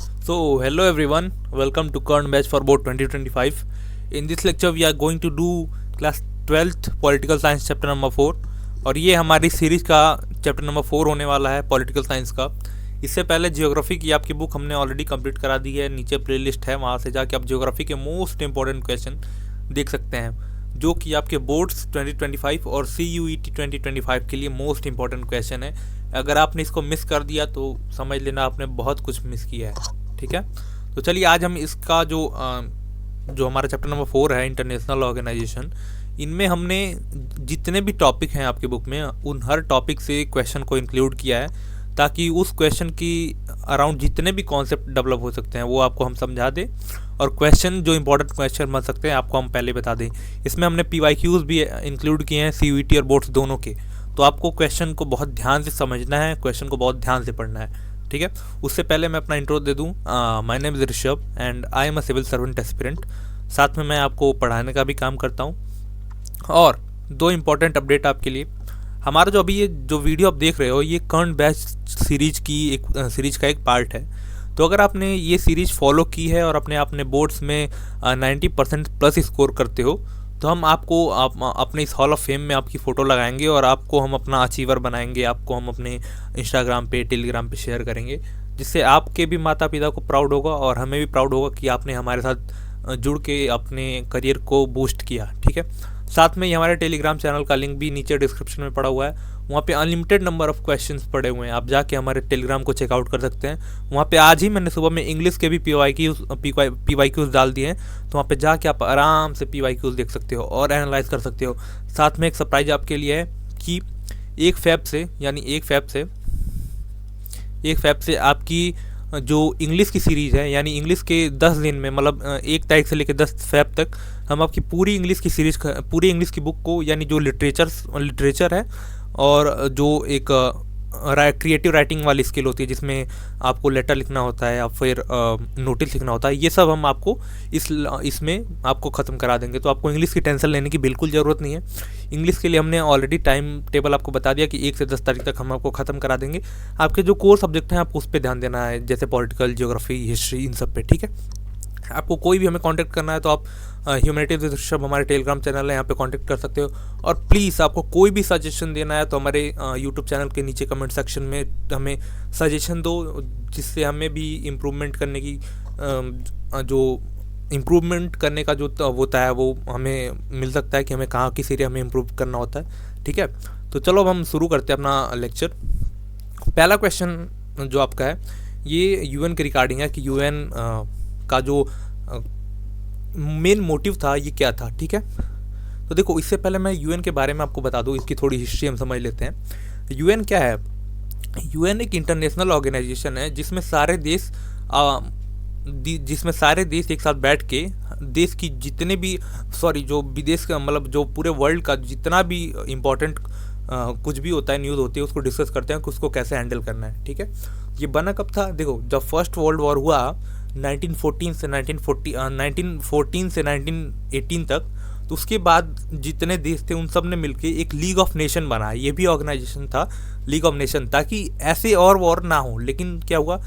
So, hello everyone, welcome to current batch for board 2025. In this lecture, we are going to do class 12th political science chapter number 4 और ये हमारी series का chapter number 4 होने वाला है political science का। इससे पहले जियोग्राफी की आपकी बुक हमने ऑलरेडी कंप्लीट करा दी है, नीचे प्लेलिस्ट है, वहाँ से जाके आप जियोग्राफी के मोस्ट इंपॉर्टेंट क्वेश्चन देख सकते हैं जो कि आपके बोर्ड्स 2025 और CUET 2025 के लिए मोस्ट इंपॉर्टेंट क्वेश्चन है। अगर आपने इसको मिस कर दिया तो समझ लेना आपने बहुत कुछ मिस किया है। ठीक है, तो चलिए आज हम इसका जो हमारा चैप्टर नंबर 4 है इंटरनेशनल ऑर्गेनाइजेशन, इनमें हमने जितने भी टॉपिक हैं आपके बुक में उन हर टॉपिक से क्वेश्चन को इंक्लूड किया है ताकि उस क्वेश्चन की अराउंड जितने भी कॉन्सेप्ट डेवलप हो सकते हैं वो आपको हम समझा दें और क्वेश्चन जो इंपॉर्टेंट क्वेश्चन बन सकते हैं आपको हम पहले बता दें। इसमें हमने PYQs भी इंक्लूड किए हैं CUET और बोर्ड्स दोनों के, तो आपको क्वेश्चन को बहुत ध्यान से समझना है, क्वेश्चन को बहुत ध्यान से पढ़ना है। ठीक है, उससे पहले मैं अपना इंट्रो दे दूँ। My name is Rishabh and I am a civil servant aspirant. साथ में मैं आपको पढ़ाने का भी काम करता हूँ। और दो इम्पॉर्टेंट अपडेट आपके लिए, हमारा जो अभी ये जो वीडियो आप देख रहे हो ये करंट बैच सीरीज का एक पार्ट है। तो अगर आपने ये सीरीज फॉलो की है और अपने बोर्ड्स में 90% प्लस स्कोर करते हो तो हम आपको अपने इस हॉल ऑफ फेम में आपकी फ़ोटो लगाएंगे और आपको हम अपना अचीवर बनाएंगे। आपको हम अपने इंस्टाग्राम पे, टेलीग्राम पे शेयर करेंगे, जिससे आपके भी माता पिता को प्राउड होगा और हमें भी प्राउड होगा कि आपने हमारे साथ जुड़ के अपने करियर को बूस्ट किया। ठीक है, साथ में ही हमारे टेलीग्राम चैनल का लिंक भी नीचे डिस्क्रिप्शन में पड़ा हुआ है। वहाँ पे अनलिमिटेड नंबर ऑफ़ क्वेश्चंस पड़े हुए हैं, आप जाके हमारे टेलीग्राम को चेकआउट कर सकते हैं। वहाँ पे आज ही मैंने सुबह में इंग्लिश के भी PYQs डाल दिए हैं, तो वहाँ पे जाके आप आराम से PYQs देख सकते हो और एनालाइज कर सकते हो। साथ में एक सरप्राइज आपके लिए है कि 1 फ़ेब से आपकी जो इंग्लिश की सीरीज़ है, यानी इंग्लिश के 10 दिन में, मतलब 1 तारीख से लेकर 10 फ़ेब तक हम आपकी पूरी इंग्लिश की सीरीज़, पूरी इंग्लिश की बुक को, यानी जो लिटरेचर है और जो एक क्रिएटिव राइटिंग वाली स्किल होती है जिसमें आपको लेटर लिखना होता है या फिर नोटिस लिखना होता है, ये सब हम आपको इसमें आपको ख़त्म करा देंगे। तो आपको इंग्लिश की टेंशन लेने की बिल्कुल ज़रूरत नहीं है। इंग्लिश के लिए हमने ऑलरेडी टाइम टेबल आपको बता दिया कि 1 से 10 तारीख तक हम आपको ख़त्म करा देंगे। आपके जो कोर सब्जेक्ट हैं आपको उस पर ध्यान देना है, जैसे पॉलिटिकल, जियोग्राफी, हिस्ट्री, इन सब पे। ठीक है, आपको कोई भी हमें कांटेक्ट करना है तो आप ह्यूमैनिटीज़ विद ऋषभ हमारे टेलीग्राम चैनल है, यहाँ पे कांटेक्ट कर सकते हो। और प्लीज़ आपको कोई भी सजेशन देना है तो हमारे यूट्यूब चैनल के नीचे कमेंट सेक्शन में हमें सजेशन दो, जिससे हमें भी इम्प्रूवमेंट करने की जो इम्प्रूवमेंट करने का जो होता है वो हमें मिल सकता है कि हमें कहाँ किस एरिया में इम्प्रूव करना होता है। ठीक है, तो चलो अब हम शुरू करते हैं अपना लेक्चर। पहला क्वेश्चन जो आपका है ये UN के रिगार्डिंग है कि UN का जो मेन मोटिव था ये क्या था। ठीक है, तो देखो इससे पहले मैं UN के बारे में आपको बता दूँ, इसकी थोड़ी हिस्ट्री हम समझ लेते हैं। UN क्या है? UN एक इंटरनेशनल ऑर्गेनाइजेशन है जिसमें सारे देश एक साथ बैठ के देश की जितने भी जो विदेश का, मतलब जो पूरे वर्ल्ड का जितना भी इम्पोर्टेंट कुछ भी होता है, न्यूज़ होती है, उसको डिस्कस करते हैं कि उसको कैसे हैंडल करना है। ठीक है, ये बना कब था? देखो जब फर्स्ट वर्ल्ड वॉर हुआ 1914 से 1918 तक, तो उसके बाद जितने देश थे उन सब ने मिलके एक लीग ऑफ नेशन बनाया। ये भी ऑर्गेनाइजेशन था, लीग ऑफ नेशन, ताकि ऐसे और वॉर ना हो। लेकिन क्या हुआ,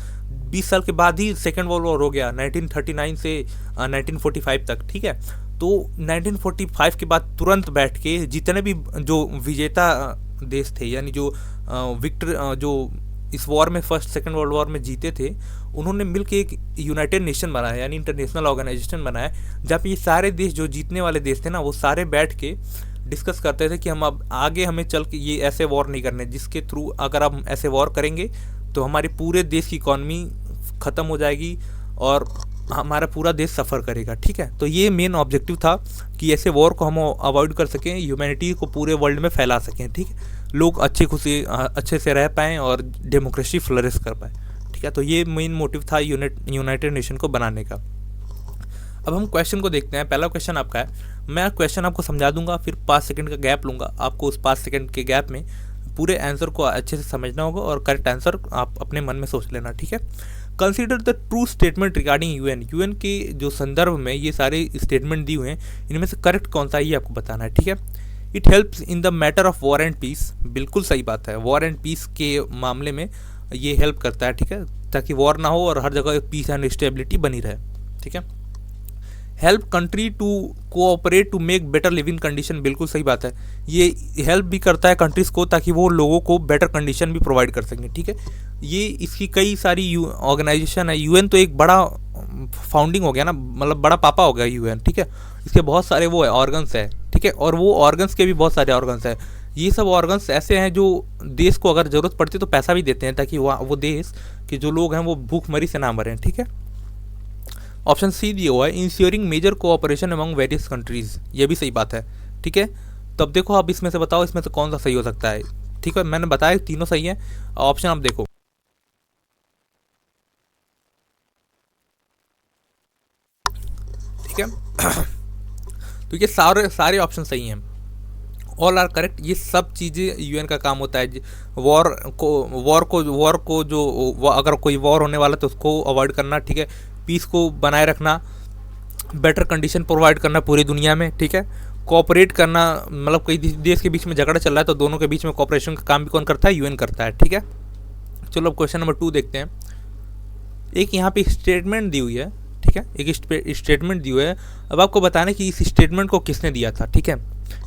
20 साल के बाद ही सेकेंड वर्ल्ड वॉर हो गया, 1939 से 1945 तक। ठीक है, तो 1945 के बाद तुरंत बैठ के जितने भी जो विजेता देश थे, यानी जो जो इस वॉर में फर्स्ट सेकेंड वर्ल्ड वॉर में जीते थे, उन्होंने मिलकर एक यूनाइटेड नेशन बनाया, यानी इंटरनेशनल ऑर्गेनाइजेशन बनाया, जहाँ पे ये सारे देश जो जीतने वाले देश थे ना, वो सारे बैठ के डिस्कस करते थे कि हम अब आगे हमें चल के ये ऐसे वॉर नहीं करने, जिसके थ्रू अगर हम ऐसे वॉर करेंगे तो हमारे पूरे देश की इकॉनमी ख़त्म हो जाएगी और हमारा पूरा देश सफ़र करेगा। ठीक है, तो ये मेन ऑब्जेक्टिव था कि ऐसे वॉर को हम अवॉइड कर सकें, ह्यूमैनिटी को पूरे वर्ल्ड में फैला सकें। ठीक है, लोग अच्छे से रह पाएँ और डेमोक्रेसी फ्लरिश कर पाए। ठीक है, तो ये मेन मोटिव था यूनाइटेड नेशन को बनाने का। अब हम क्वेश्चन को देखते हैं। पहला क्वेश्चन आपका है, मैं क्वेश्चन आपको समझा दूंगा, फिर 5 सेकंड का गैप लूँगा। आपको उस 5 सेकंड के गैप में पूरे आंसर को अच्छे से समझना होगा और करेक्ट आंसर आप अपने मन में सोच लेना। ठीक है, consider the true statement regarding UN के जो संदर्भ में ये सारे स्टेटमेंट दिए हुए हैं, इनमें से करेक्ट कौन सा है ये आपको बताना है। ठीक है, it helps in the matter of war and peace, बिल्कुल सही बात है, वॉर एंड पीस के मामले में ये हेल्प करता है। ठीक है, ताकि वॉर ना हो और हर जगह पीस एंड स्टेबिलिटी बनी रहे, ठीक है। Help country to cooperate to make better living condition, बिल्कुल सही बात है। ये हेल्प भी करता है कंट्रीज़ को ताकि वो लोगों को बेटर कंडीशन भी प्रोवाइड कर सकें, ठीक है। ये इसकी कई सारी ऑर्गेनाइजेशन है। यूएन तो एक बड़ा फाउंडिंग हो गया ना, मतलब बड़ा पापा हो गया यूएन, ठीक है। इसके बहुत सारे वो है ऑर्गन्स है, ठीक है, और वो ऑर्गन्स के भी बहुत सारे ऑर्गन्स है। ये सब ऑर्गन्स ऐसे हैं जो देश को अगर ज़रूरत पड़ती है तो पैसा भी देते हैं ताकि वो देश के जो लोग हैं वो भूखमरी से ना मरें, ठीक है। ऑप्शन सी दिया हुआ है, ensuring major cooperation among various countries, ये भी सही बात है, ठीक है। तो अब देखो, आप इसमें से बताओ इसमें से कौन सा सही हो सकता है, ठीक है। मैंने बताया तीनों सही है, ऑप्शन आप देखो, ठीक है। तो ये सारे ऑप्शन सही हैं, ऑल आर करेक्ट। ये सब चीज़ें यूएन का काम होता है। वॉर को जो अगर कोई वॉर होने वाला तो उसको अवॉइड करना, ठीक है। पीस को बनाए रखना, बेटर कंडीशन प्रोवाइड करना पूरी दुनिया में, ठीक है। कोऑपरेट करना, मतलब कई देश के बीच में झगड़ा चल रहा है तो दोनों के बीच में कोऑपरेशन का काम भी कौन करता है, यूएन करता है, ठीक है। चलो अब क्वेश्चन नंबर 2 देखते हैं। एक यहाँ पे स्टेटमेंट दी हुई है, ठीक है, एक स्टेटमेंट दी हुई है। अब आपको बताना है कि इस स्टेटमेंट को किसने दिया था, ठीक है।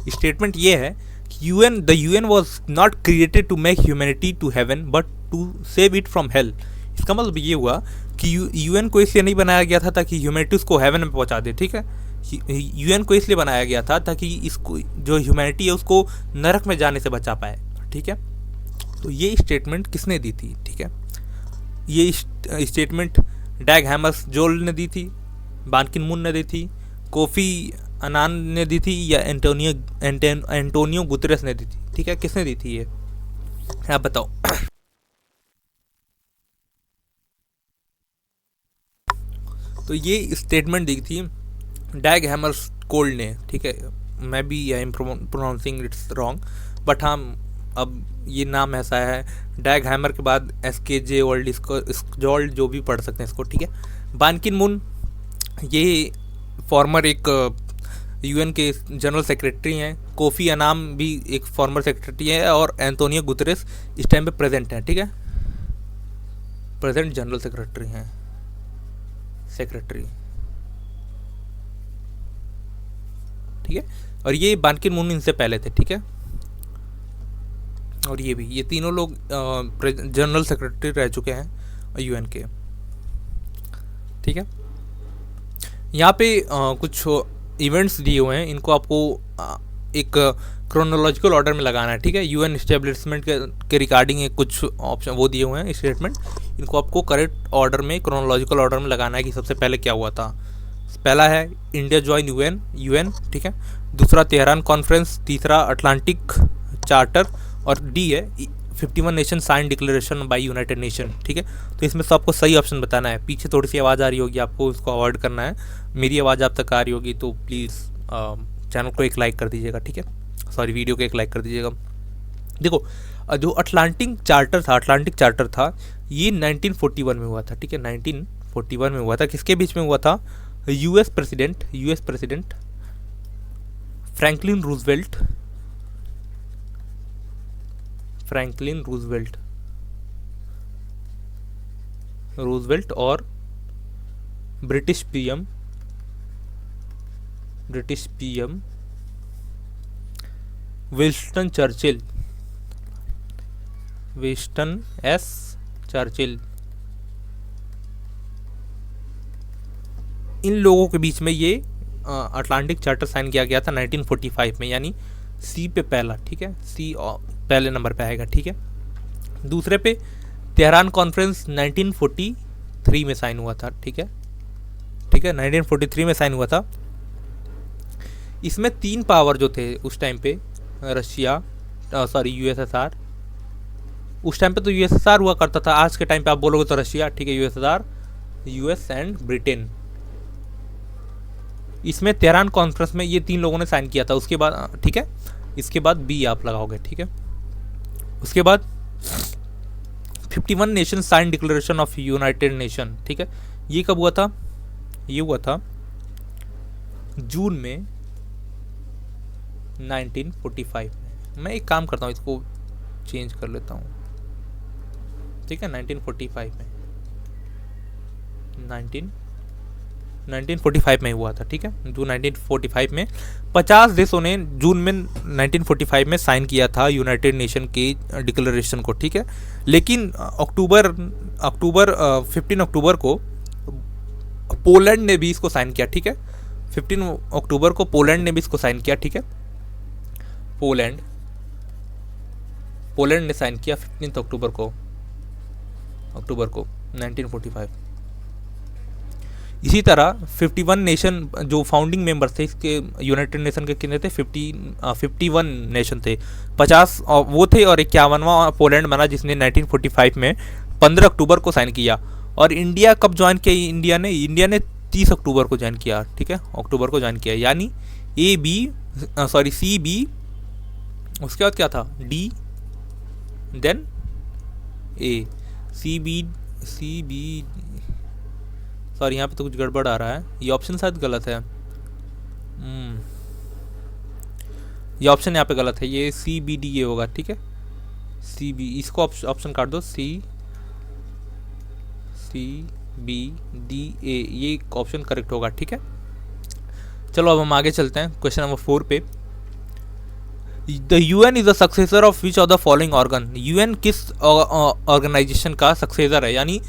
स्टेटमेंट ये है कि the UN was not created to make humanity to heaven but to save it from hell. इसका मतलब ये हुआ कि यूएन को इसलिए नहीं बनाया गया था ताकि ह्यूमैनिटी उसको हेवन में पहुंचा दे, ठीक है। यूएन को इसलिए बनाया गया था ताकि इसको जो ह्यूमैनिटी है उसको नरक में जाने से बचा पाए, ठीक है। तो ये स्टेटमेंट किसने दी थी, ठीक है। ये स्टेटमेंट डैग हैमर्सजोल्ड ने दी थी, बान की मून ने दी थी, कोफी अनान ने दी थी, या एंटोनियो गुतरेस ने दी थी, ठीक है। किसने दी थी ये, आप बताओ। तो ये स्टेटमेंट दी थी डैग हैमर्सजोल्ड ने, ठीक है। मैं भी I am pronouncing it's wrong, but हाँ, अब ये नाम ऐसा है, डैग हैमर के बाद SKJ वर्ल्ड, इसको जोल्ड जो भी पढ़ सकते हैं इसको, ठीक है। बान की मून ये फॉर्मर एक यूएन के जनरल सेक्रेटरी हैं। कोफी अनान भी एक फॉर्मर सेक्रेटरी है, और एंटोनियो गुतरेस इस टाइम पे प्रेजेंट हैं, ठीक है, प्रेजेंट जनरल सेक्रेटरी हैं, ठीक है। और ये बान की मून इनसे पहले थे, ठीक है। और ये तीनों लोग जनरल सेक्रेटरी रह चुके हैं यूएन के, ठीक है। यहाँ पे कुछ इवेंट्स दिए हुए हैं, इनको आपको एक क्रोनोलॉजिकल ऑर्डर में लगाना है, ठीक है। यूएन एस्टेब्लिशमेंट के रिगार्डिंग कुछ ऑप्शन वो दिए हुए हैं स्टेटमेंट, इनको आपको करेक्ट ऑर्डर में, क्रोनोलॉजिकल ऑर्डर में लगाना है कि सबसे पहले क्या हुआ था। पहला है इंडिया ज्वाइन यूएन, ठीक है। दूसरा तेहरान कॉन्फ्रेंस, तीसरा अटलांटिक चार्टर, और डी है 51 nation sign declaration by United Nation, ठीक है। तो इसमें से आपको सही ऑप्शन बताना है। पीछे थोड़ी सी आवाज़ आ रही होगी, आपको उसको अवॉइड करना है। मेरी आवाज़ आप तक आ रही होगी तो प्लीज़ चैनल को एक लाइक कर दीजिएगा, ठीक है, सॉरी वीडियो को एक लाइक कर दीजिएगा। देखो, जो अटलांटिक चार्टर था ये 1941 में हुआ था, ठीक है। 1941 में हुआ था। किसके बीच में हुआ था, यूएस प्रेसिडेंट फ्रैंकलिन रूजवेल्ट और British PM Winston S Churchill, इन लोगों के बीच में ये अटलांटिक चार्टर साइन किया गया था 1945 में, यानी सी पे पहला, ठीक है, सी पहले नंबर पे आएगा, ठीक है। दूसरे पे तेहरान कॉन्फ्रेंस 1943 में साइन हुआ था, ठीक है, 1943 में साइन हुआ था। इसमें 3 पावर जो थे उस टाइम पे, यूएसएसआर, उस टाइम पे तो यूएसएसआर हुआ करता था, आज के टाइम पे आप बोलोगे तो रशिया, ठीक है, यूएसएसआर, यूएस एंड ब्रिटेन। इसमें तेहरान कॉन्फ्रेंस में ये 3 लोगों ने साइन किया था। उसके बाद, ठीक है, इसके बाद बी आप लगाओगे, ठीक है। उसके बाद 51 nation sign declaration of United Nation, ठीक है। ये कब हुआ था, ये हुआ था जून में 1945 में। मैं एक काम करता हूँ, इसको चेंज कर लेता हूँ, ठीक है, 1945 में, 1945 में हुआ था, ठीक है, जून 1945 में 50 देशों ने जून में 1945 में साइन किया था यूनाइटेड नेशन के डिक्लेरेशन को, ठीक है। लेकिन अक्टूबर 15 अक्टूबर को पोलैंड ने भी इसको साइन किया, ठीक है। 15 अक्टूबर को पोलैंड ने भी इसको साइन किया, ठीक है। पोलैंड ने साइन किया 15 अक्टूबर को 1945। इसी तरह 51 नेशन जो फाउंडिंग मेंबर्स थे इसके यूनाइटेड नेशन के कितने थे, 51 नेशन थे, 50 वो थे और 51वां पोलैंड बना जिसने 1945 में 15 अक्टूबर को साइन किया। और इंडिया कब ज्वाइन किया, इंडिया ने 30 अक्टूबर को ज्वाइन किया, ठीक है, अक्टूबर को ज्वाइन किया। यानी सी बी, उसके बाद क्या था, डी, देन ए, सी बी सॉरी यहाँ पे तो कुछ गड़बड़ आ रहा है, ये ऑप्शन शायद गलत है। ये ऑप्शन यहाँ पे गलत है, ये सी बी डी ए होगा, ठीक है। सी बी, इसको ऑप्शन काट दो, सी बी डी ए, ये ऑप्शन करेक्ट होगा, ठीक है। चलो अब हम आगे चलते हैं क्वेश्चन नंबर 4 पे। The UN is the successor of which of the following organ. UN किस ऑर्गेनाइजेशन का सक्सेसर है, यानी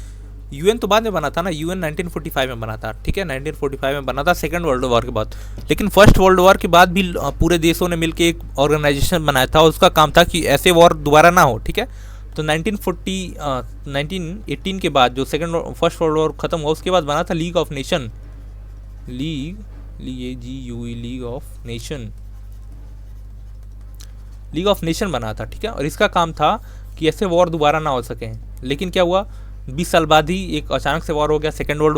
यूएन तो बाद में बना था ना, यूएन 1945 में बना था, ठीक है, 1945 में बना था सेकेंड वर्ल्ड वॉर के बाद। लेकिन फर्स्ट वर्ल्ड वॉर के बाद भी पूरे देशों ने मिलकर एक ऑर्गेनाइजेशन बनाया था, उसका काम था कि ऐसे वॉर दोबारा ना हो, ठीक है। तो 1918 के बाद जो फर्स्ट वर्ल्ड वॉर खत्म हुआ उसके बाद बना था league of nation, league of nation बना था, ठीक है। और इसका काम था कि ऐसे वॉर दोबारा ना हो सके। लेकिन क्या हुआ, 20 साल बाद ही एक अचानक से वॉर हो गया, सेकेंड वर्ल्ड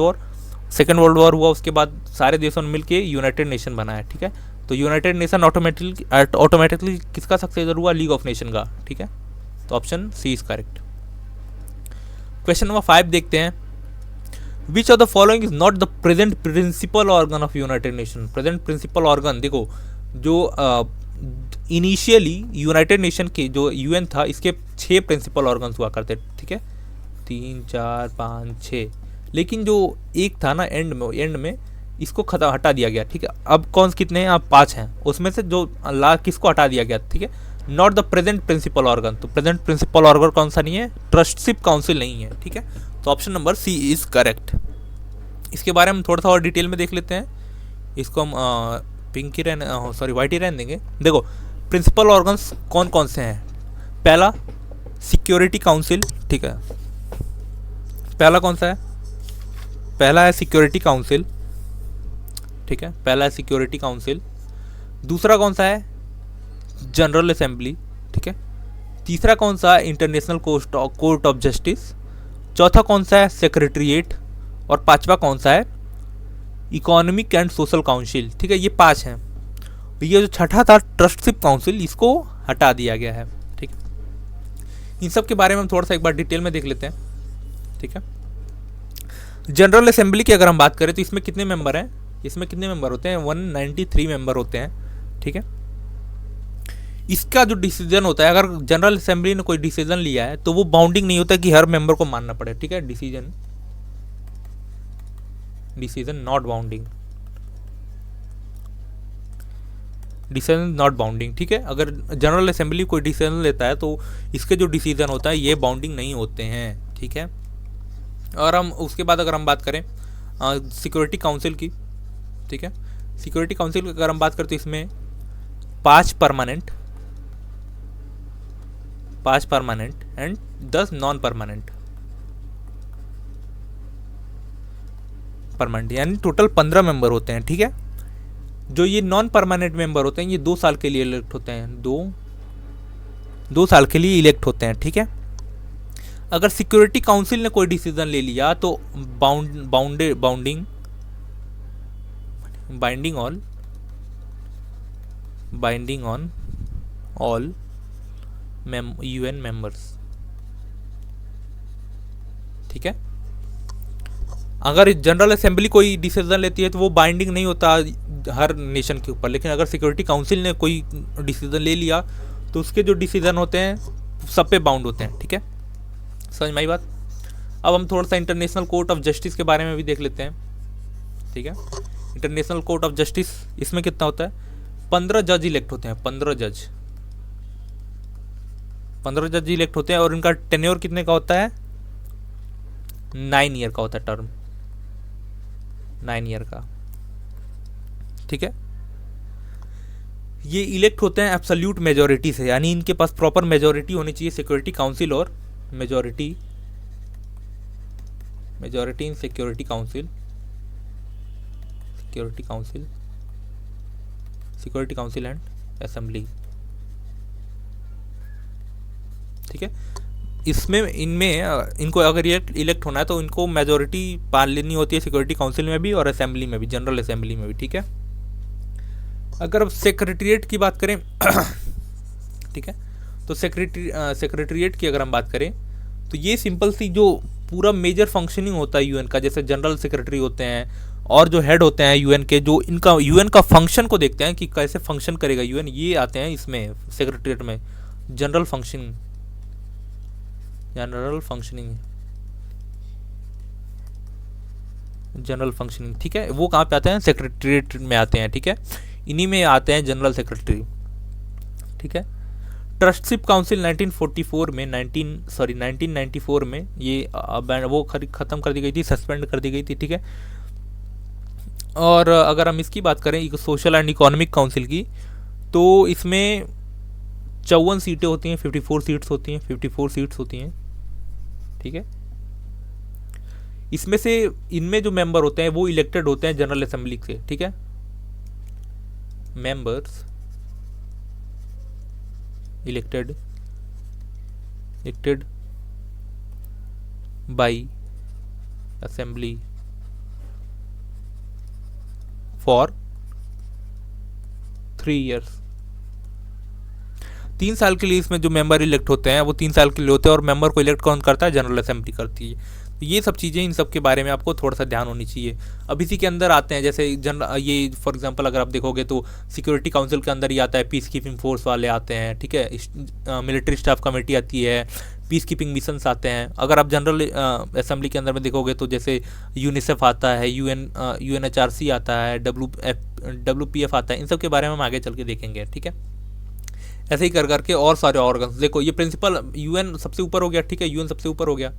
वॉर हुआ। उसके बाद सारे देशों ने मिलकर यूनाइटेड नेशन बनाया, ठीक है। तो यूनाइटेड नेशन ऑटोमेटिकली किसका सक्सेसर हुआ, लीग ऑफ नेशन का, ठीक है। तो option C is correct. Question number 5 देखते हैं। Which of the following is not the present principal organ of United Nation. Present principal organ, देखो जो इनिशियली यूनाइटेड नेशन के जो यूएन था इसके 6 प्रिंसिपल ऑर्गन्स हुआ करते, ठीक है, 3, 4, 5, 6। लेकिन जो एक था ना एंड में इसको हटा दिया गया, ठीक है। अब कौन कितने हैं, अब 5 हैं, उसमें से जो किसको हटा दिया गया, ठीक है। Not the present principal organ, तो प्रेजेंट प्रिंसिपल ऑर्गन कौन सा नहीं है, ट्रस्टशिप काउंसिल नहीं है, ठीक है। तो option number C is correct. इसके बारे में थोड़ा सा और डिटेल में देख लेते हैं। इसको हम व्हाइट ही रहने देंगे। देखो प्रिंसिपल ऑर्गन्स कौन कौन से हैं। पहला सिक्योरिटी काउंसिल, ठीक है, पहला कौन सा है, पहला है सिक्योरिटी काउंसिल, ठीक है, पहला है सिक्योरिटी काउंसिल। दूसरा कौन सा है, जनरल असेंबली, ठीक है। तीसरा कौन सा है, इंटरनेशनल कोर्ट ऑफ जस्टिस। चौथा कौन सा है, सेक्रेटरीट। और पांचवा कौन सा है, इकोनॉमिक एंड सोशल काउंसिल, ठीक है। ये 5 हैं। ये जो छठा था ट्रस्टशिप काउंसिल, इसको हटा दिया गया है, ठीक है। इन सब के बारे में हम थोड़ा सा एक बार डिटेल में देख लेते हैं, ठीक है। जनरल असेंबली की अगर हम बात करें तो इसमें कितने मेंबर हैं, इसमें कितने मेंबर होते हैं, 193 मेंबर होते हैं, ठीक है। इसका जो डिसीजन होता है, अगर जनरल असेंबली ने कोई डिसीजन लिया है तो वो बाउंडिंग नहीं होता कि हर मेंबर को मानना पड़े, ठीक है। डिसीजन नॉट बाउंडिंग, ठीक है। अगर जनरल असेंबली कोई डिसीजन लेता है तो इसके जो डिसीजन होता है ये बाउंडिंग नहीं होते हैं, ठीक है। और हम उसके बाद अगर हम बात करें सिक्योरिटी काउंसिल की, ठीक है, सिक्योरिटी काउंसिल की अगर हम बात करें तो इसमें 5 परमानेंट एंड 10 नॉन परमानेंट, यानी टोटल 15 मेंबर होते हैं, ठीक है। जो ये नॉन परमानेंट मेंबर होते हैं ये 2 साल के लिए इलेक्ट होते हैं, 2 साल के लिए इलेक्ट होते हैं, ठीक है। अगर सिक्योरिटी काउंसिल ने कोई डिसीजन ले लिया तो binding on all UN members, ठीक है। अगर जनरल असेंबली कोई डिसीजन लेती है तो वो बाइंडिंग नहीं होता हर नेशन के ऊपर, लेकिन अगर सिक्योरिटी काउंसिल ने कोई डिसीजन ले लिया तो उसके जो डिसीजन होते हैं सब पे बाउंड होते हैं, ठीक है। समझ में आई बात। अब हम थोड़ा सा इंटरनेशनल कोर्ट ऑफ जस्टिस के बारे में भी देख लेते हैं, ठीक है। इंटरनेशनल कोर्ट ऑफ जस्टिस, इसमें कितना होता है, 15 जज इलेक्ट होते हैं, 15 जज इलेक्ट होते हैं, और इनका टेन्योर कितने का होता है, 9 ईयर का होता है टर्म, 9 ईयर का, ठीक है। ये इलेक्ट होते हैं एब्सोल्यूट मेजोरिटी से, यानी इनके पास प्रॉपर मेजोरिटी होनी चाहिए सिक्योरिटी काउंसिल, और majority in Security council and assembly, ठीक है। इसमें इनको अगर इलेक्ट होना है तो इनको मेजोरिटी पाल लेनी होती है सिक्योरिटी काउंसिल में भी और असेंबली में भी, जनरल असेंबली में भी, ठीक है। अगर अब सेक्रेटरीट की बात करें ठीक है, तो सेक्रेटरीट की अगर हम बात करें तो ये सिंपल सी जो पूरा मेजर फंक्शनिंग होता है यूएन का, जैसे जनरल सेक्रेटरी होते हैं और जो हेड होते हैं यूएन के, जो इनका यूएन का फंक्शन को देखते हैं कि कैसे फंक्शन करेगा यूएन, ये आते हैं इसमें सेक्रेटरीट में। जनरल फंक्शनिंग, ठीक है, वो कहाँ पे आते हैं, सेक्रेटरीट में आते हैं, ठीक है। इन्हीं में आते हैं जनरल सेक्रेटरी, ठीक है। ट्रस्टशिप काउंसिल 1994 में ये वो ख़त्म कर दी गई थी, सस्पेंड कर दी गई थी, ठीक है। और अगर हम इसकी बात करें सोशल एंड इकोनॉमिक काउंसिल की, तो इसमें 54 सीटें होती हैं, 54 सीट्स होती हैं, ठीक है। इसमें से इनमें जो मेंबर होते हैं वो इलेक्टेड होते हैं जनरल असेंबली से, ठीक है। Members elected by assembly for 3 years. 3 साल के लिए इसमें जो मेंबर इलेक्ट होते हैं वो 3 साल के लिए होते हैं, और मेंबर को इलेक्ट कौन करता है, जनरल असेंबली करती है। तो ये सब चीज़ें, इन सब के बारे में आपको थोड़ा सा ध्यान होनी चाहिए। अब इसी के अंदर आते हैं, जैसे ये फॉर एग्जांपल अगर आप देखोगे तो सिक्योरिटी काउंसिल के अंदर ही आता है, पीस कीपिंग फोर्स वाले आते हैं, ठीक है, मिलिट्री स्टाफ कमेटी आती है, पीस कीपिंग मिशंस आते हैं। अगर आप जनरल असेंबली के अंदर में देखोगे तो जैसे यूनिसेफ आता है, UNHRC आता है, WPF आता है, इन सब के बारे में हम आगे चल के देखेंगे, ठीक है। ऐसे ही कर करके और सारे ऑर्गन्स, देखो ये प्रिंसिपल यूएन सबसे ऊपर हो गया, ठीक है, यूएन सबसे ऊपर हो गया।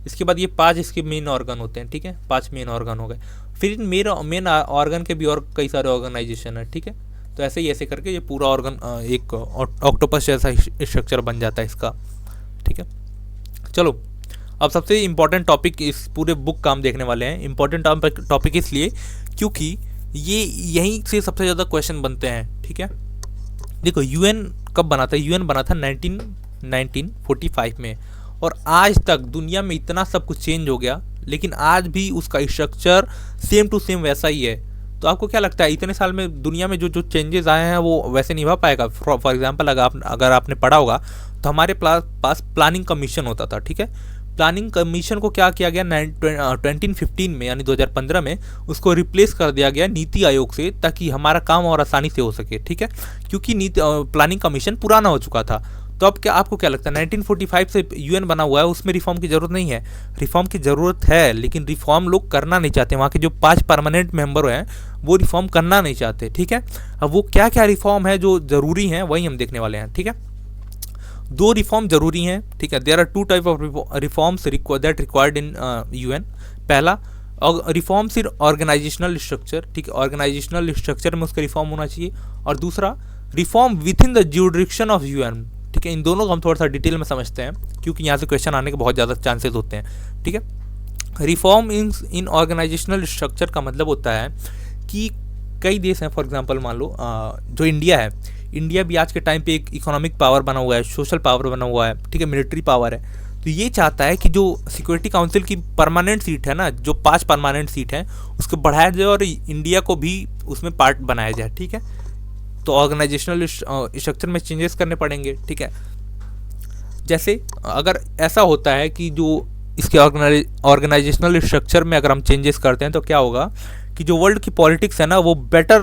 इसके बाद ये 5 इसके मेन ऑर्गन होते हैं, ठीक है, 5 मेन ऑर्गन हो गए। फिर इन मेन ऑर्गन के भी और कई सारे ऑर्गेनाइजेशन है, ठीक है। तो ऐसे करके ये पूरा ऑर्गन एक ऑक्टोपस जैसा स्ट्रक्चर बन जाता है इसका, ठीक है। चलो, अब सबसे इम्पोर्टेंट टॉपिक इस पूरे बुक का हम देखने वाले हैं। इम्पोर्टेंट टॉपिक इसलिए क्योंकि ये यहीं से सबसे ज़्यादा क्वेश्चन बनते हैं, ठीक है। देखो यूएन कब बना था, यूएन बना था 1945 में, और आज तक दुनिया में इतना सब कुछ चेंज हो गया, लेकिन आज भी उसका स्ट्रक्चर सेम टू सेम वैसा ही है। तो आपको क्या लगता है इतने साल में दुनिया में जो चेंजेस आए हैं वो वैसे निभा पाएगा? फॉर एग्जांपल अगर आपने पढ़ा होगा तो हमारे पास प्लानिंग कमीशन होता था, ठीक है। प्लानिंग कमीशन को क्या किया गया 2015 में, यानी 2015 में उसको रिप्लेस कर दिया गया नीति आयोग से, ताकि हमारा काम और आसानी से हो सके, ठीक है, क्योंकि प्लानिंग कमीशन पुराना हो चुका था। तो अब आपको क्या लगता है 1945 से यूएन बना हुआ है, उसमें रिफॉर्म की ज़रूरत नहीं है? रिफॉर्म की ज़रूरत है, लेकिन रिफॉर्म लोग करना नहीं चाहते। वहाँ के जो 5 परमानेंट मेंबर हैं वो रिफॉर्म करना नहीं चाहते, ठीक है। अब वो क्या क्या रिफॉर्म है जो ज़रूरी हैं वही हम देखने वाले हैं, ठीक है। 2 रिफॉर्म जरूरी हैं, ठीक है। There are 2 type of reforms that required in UN. पहला रिफॉर्म्स इन ऑर्गेनाइजेशनल स्ट्रक्चर, ठीक है, ऑर्गेनाइजेशनल स्ट्रक्चर में उसका रिफॉर्म होना चाहिए। और दूसरा reform with in the jurisdiction of UN, ठीक है। इन दोनों को हम थोड़ा सा डिटेल में समझते हैं, क्योंकि यहाँ से क्वेश्चन आने के बहुत ज़्यादा चांसेस होते हैं, ठीक है। रिफॉर्म इन ऑर्गेनाइजेशनल स्ट्रक्चर का मतलब होता है कि कई देश हैं, फॉर एग्जांपल मान लो जो इंडिया है, इंडिया भी आज के टाइम पे एक इकोनॉमिक पावर बना हुआ है, सोशल पावर बना हुआ है, ठीक है, मिलिट्री पावर है। तो ये चाहता है कि जो सिक्योरिटी काउंसिल की परमानेंट सीट है ना, जो 5 परमानेंट सीट हैं उसको बढ़ाया जाए और इंडिया को भी उसमें पार्ट बनाया जाए, ठीक है। तो ऑर्गेनाइजेशनल स्ट्रक्चर में चेंजेस करने पड़ेंगे, ठीक है। जैसे अगर ऐसा होता है कि जो इसके ऑर्गेनाइजेशनल स्ट्रक्चर में अगर हम चेंजेस करते हैं तो क्या होगा कि जो वर्ल्ड की पॉलिटिक्स है ना वो बेटर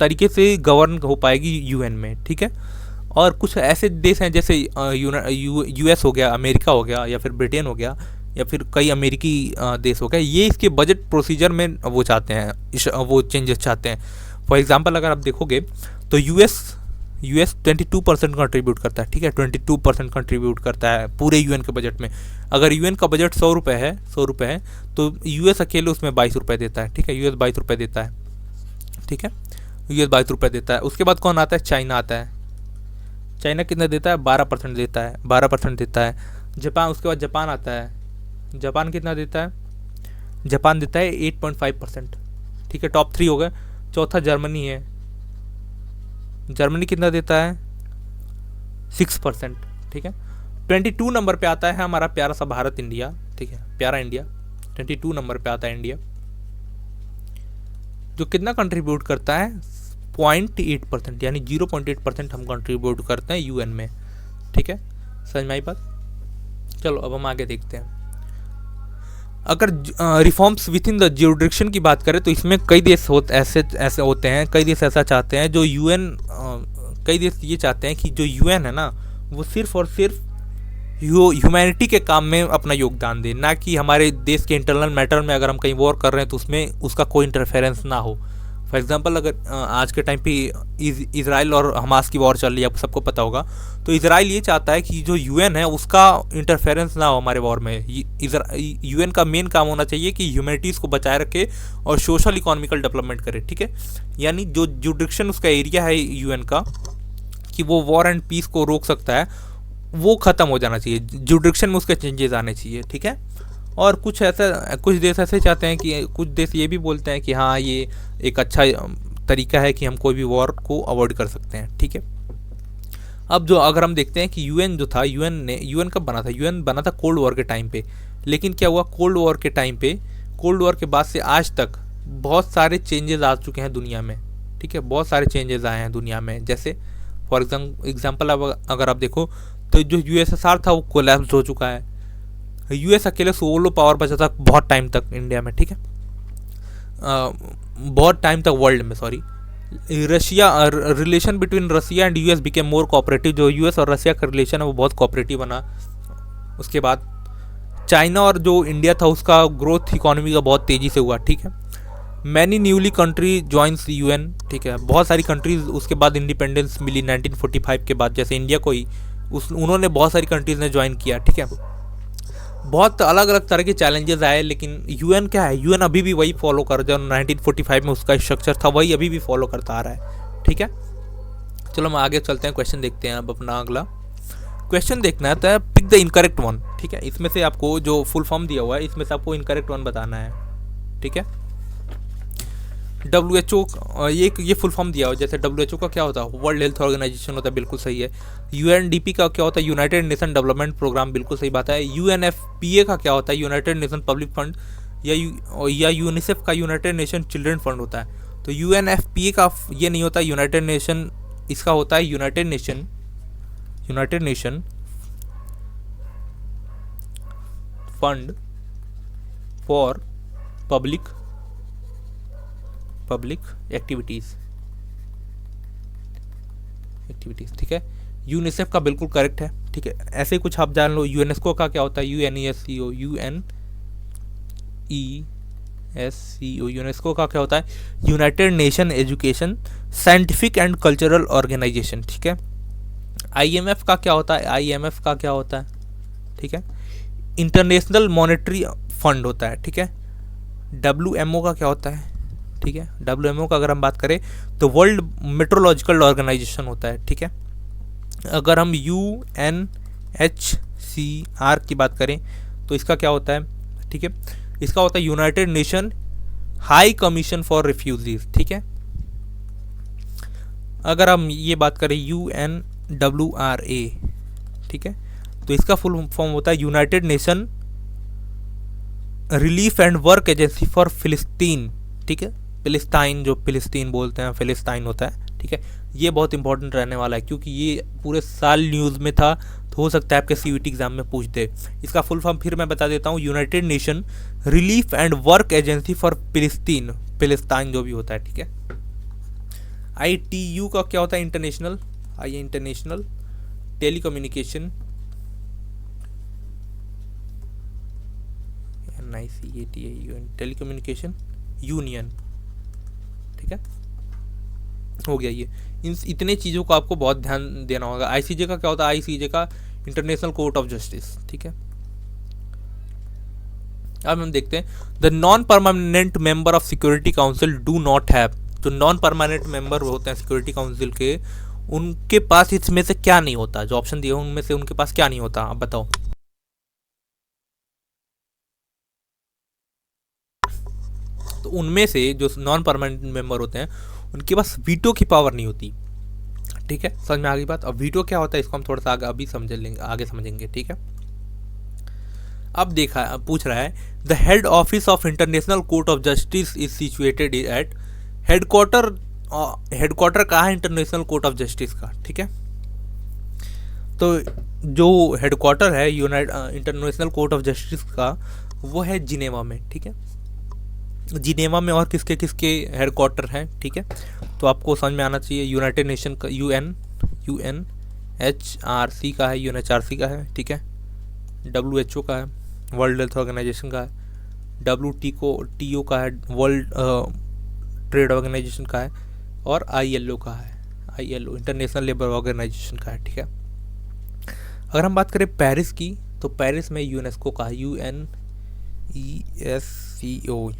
तरीके से गवर्न हो पाएगी यूएन में, ठीक है। और कुछ ऐसे देश हैं जैसे यूएस हो गया, अमेरिका हो गया, या फिर ब्रिटेन हो गया, या फिर कई अमेरिकी देश हो गए, ये इसके बजट प्रोसीजर में वो चाहते हैं, वो चेंजेस चाहते हैं। फॉर एग्जांपल अगर आप देखोगे तो यूएस 22% कंट्रीब्यूट करता है, ठीक है, 22% कंट्रीब्यूट करता है पूरे यूएन के बजट में। अगर यूएन का बजट 100 रुपये है तो यूएस अकेले उसमें 22 रुपये देता है, ठीक है, यूएस 22 रुपये देता है, ठीक है, यूएस 22 रुपये देता है। उसके बाद कौन आता है? चाइना आता है। चाइना कितना देता है? 12% देता है, 12% देता है। जापान, उसके बाद जापान आता है। जापान कितना देता है? जापान देता है 8.5%, ठीक है, टॉप 3 हो गए। चौथा जर्मनी है। जर्मनी कितना देता है? 6%, ठीक है। 22 नंबर पे आता है हमारा प्यारा सा भारत, इंडिया, ठीक है, प्यारा इंडिया। 22 नंबर पे आता है इंडिया, जो कितना कंट्रीब्यूट करता है? 0.8%, यानी 0.8% हम कंट्रीब्यूट करते हैं यूएन में, ठीक है। समझ में आई बात? चलो अब हम आगे देखते हैं। अगर reforms with in the jurisdiction की बात करें तो इसमें कई देश ऐसे होते हैं, कई देश ऐसा चाहते हैं जो यूएन, कई देश ये चाहते हैं कि जो यूएन है ना वो सिर्फ और सिर्फ ह्यूमैनिटी के काम में अपना योगदान दे, ना कि हमारे देश के इंटरनल मैटर में अगर हम कहीं वॉर कर रहे हैं तो उसमें उसका कोई इंटरफेरेंस ना हो। फॉर एग्जांपल अगर आज के टाइम पे इजराइल और हमास की वॉर चल रही है, आपको सबको पता होगा, तो इजराइल ये चाहता है कि जो यूएन है उसका इंटरफेरेंस ना हो हमारे वॉर में। यूएन का मेन काम होना चाहिए कि ह्यूमैनिटीज़ को बचाए रखे और सोशल इकोनॉमिकल डेवलपमेंट करे, ठीक है। यानी जो जुडिक्शन उसका एरिया है यूएन का कि वो वॉर एंड पीस को रोक सकता है, वो ख़त्म हो जाना चाहिए, जुडिक्शन में उसके चेंजेस आने चाहिए, ठीक है। और कुछ देश ऐसे चाहते हैं कि कुछ देश ये भी बोलते हैं कि हाँ ये एक अच्छा तरीका है कि हम कोई भी वॉर को अवॉइड कर सकते हैं, ठीक है। अब जो अगर हम देखते हैं कि यूएन जो था, यूएन कब बना था? यूएन बना था कोल्ड वॉर के टाइम पे। लेकिन क्या हुआ, कोल्ड वॉर के टाइम पे, कोल्ड वॉर के बाद से आज तक बहुत सारे चेंजेस आ चुके हैं दुनिया में, ठीक है, बहुत सारे चेंजेस आए हैं दुनिया में। जैसे फॉर एग्जाम्पल अगर आप देखो तो जो यूएसएसआर था वो कोलैप्स हो चुका है। यूएस अकेले सोलो पावर बचा था बहुत टाइम तक इंडिया में, ठीक है, बहुत टाइम तक वर्ल्ड में, sorry. Russia, relation between Russia and US became more cooperative, जो यूएस और रसिया का रिलेशन है वो बहुत कोऑपरेटिव बना। उसके बाद चाइना और जो इंडिया था उसका ग्रोथ इकोनॉमी का बहुत तेज़ी से हुआ, ठीक है। Many newly country joins UN, ठीक है, बहुत सारी कंट्रीज उसके बाद इंडिपेंडेंस मिली 1945 के बाद, जैसे इंडिया को ही उन्होंने बहुत सारी कंट्रीज़ ने ज्वाइन किया, ठीक है। बहुत अलग अलग तरह के चैलेंजेस आए, लेकिन यूएन क्या है, यूएन अभी भी वही फॉलो कर, जो 1945 में उसका स्ट्रक्चर था वही अभी भी फॉलो करता आ रहा है, ठीक है। चलो हम आगे चलते हैं, क्वेश्चन देखते हैं। अब अपना अगला क्वेश्चन देखना है तो पिक द इनकरेक्ट वन, ठीक है। इसमें से आपको जो फुल फॉर्म दिया हुआ है इसमें से आपको इनकरेक्ट वन बताना है, ठीक है। WHO ये फुल फॉर्म दिया हो, जैसे WHO का क्या होता है? वर्ल्ड हेल्थ ऑर्गेनाइजेशन होता है, बिल्कुल सही है। UNDP का क्या होता है? यूनाइटेड नेशन डेवलपमेंट प्रोग्राम, बिल्कुल सही बात है। UNFPA का क्या होता है? यूनाइटेड नेशन पब्लिक फंड, या यूनिसेफ का यूनाइटेड नेशन चिल्ड्रन फंड होता है। तो UNFPA का ये नहीं होता यूनाइटेड नेशन, इसका होता है United nation fund for public activities, ठीक है। यूनिसेफ का बिल्कुल करेक्ट है, ठीक है। ऐसे ही कुछ आप जान लो। यूनेस्को का क्या होता है? यूनेस्को का क्या होता है? United Nation Education, Scientific and Cultural Organization, ठीक है। IMF का क्या होता है? ठीक है, इंटरनेशनल मॉनेटरी फंड होता है, ठीक है। WMO का क्या होता है? ठीक है, WMO का अगर हम बात करें तो वर्ल्ड मेट्रोलॉजिकल ऑर्गेनाइजेशन होता है, ठीक है। अगर हम UNHCR की बात करें तो इसका क्या होता है? ठीक है, इसका होता है United nation high commission for refugees, ठीक है। अगर हम ये बात करें UNWRA, ठीक है, तो इसका फुल फॉर्म होता है United nation relief and work agency for फिलिस्तीन, ठीक है। फिलिस्तीन, जो फिलिस्तीन बोलते हैं, फिलिस्तीन होता है, ठीक है। ये बहुत इंपॉर्टेंट रहने वाला है क्योंकि ये पूरे साल न्यूज़ में था, तो हो सकता है आपके CUET एग्जाम में पूछ दे। इसका फुल फॉर्म फिर मैं बता देता हूँ, United nation relief and work agency for फिलिस्तीन जो भी होता है, ठीक है। ITU का क्या होता है? International telecommunication NICATA telecommunication union, ठीक है, हो गया ये। इन इतने चीज़ों को आपको बहुत ध्यान देना होगा। ICJ का क्या होता है? ICJ का इंटरनेशनल कोर्ट ऑफ जस्टिस, ठीक है। अब हम देखते हैं the non permanent member of Security council do not have, जो नॉन परमानेंट मेंबर होते हैं सिक्योरिटी काउंसिल के, उनके पास इसमें से क्या नहीं होता? जो ऑप्शन दिए उनमें से उनके पास क्या नहीं होता, आप बताओ। तो उनमें से जो नॉन परमानेंट मेंबर होते हैं उनके पास वीटो की पावर नहीं होती, ठीक है। समझ में आ गई बात। अब वीटो क्या होता है इसको हम थोड़ा सा अभी समझ लेंगे, आगे समझेंगे, ठीक है। अब देखा, अब पूछ रहा है the head office of international court of justice is situated at, headquarter कहाँ है इंटरनेशनल कोर्ट ऑफ जस्टिस का, ठीक है। तो जो हेडक्वार्टर है इंटरनेशनल कोर्ट ऑफ जस्टिस का वो है जिनेवा में, ठीक है। जिनेवा में और किसके किसके हेडक्वार्टर हैं, ठीक है। तो आपको समझ में आना चाहिए यूनाइटेड नेशन का UNHRC का है, UNHRC का है, ठीक है। WHO का है, वर्ल्ड हेल्थ ऑर्गेनाइजेशन का है। WTO का है, वर्ल्ड ट्रेड ऑर्गेनाइजेशन का है। और ILO का है, ILO इंटरनेशनल लेबर ऑर्गेनाइजेशन का है, ठीक है। अगर हम बात करें पेरिस की, तो पेरिस में यूनेस्को का है, UNESCO,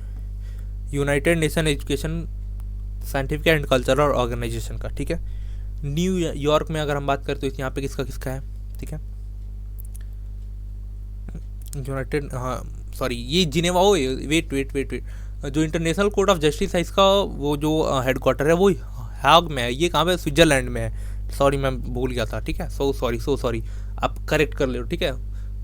United Nation Education Scientific and Cultural Organization का, ठीक है। न्यूयॉर्क में अगर हम बात करें तो यहाँ पे किसका किसका है, ठीक है। यूनाइटेड, हाँ सॉरी, ये जिनेवा, ओ वेट, जो इंटरनेशनल कोर्ट ऑफ जस्टिस है इसका वो जो हेडक्वार्टर है वो हाग में है। ये कहाँ पे? स्विट्जरलैंड में है। सॉरी मैं भूल गया था, ठीक है। सो सॉरी, आप करेक्ट कर ले, ठीक है।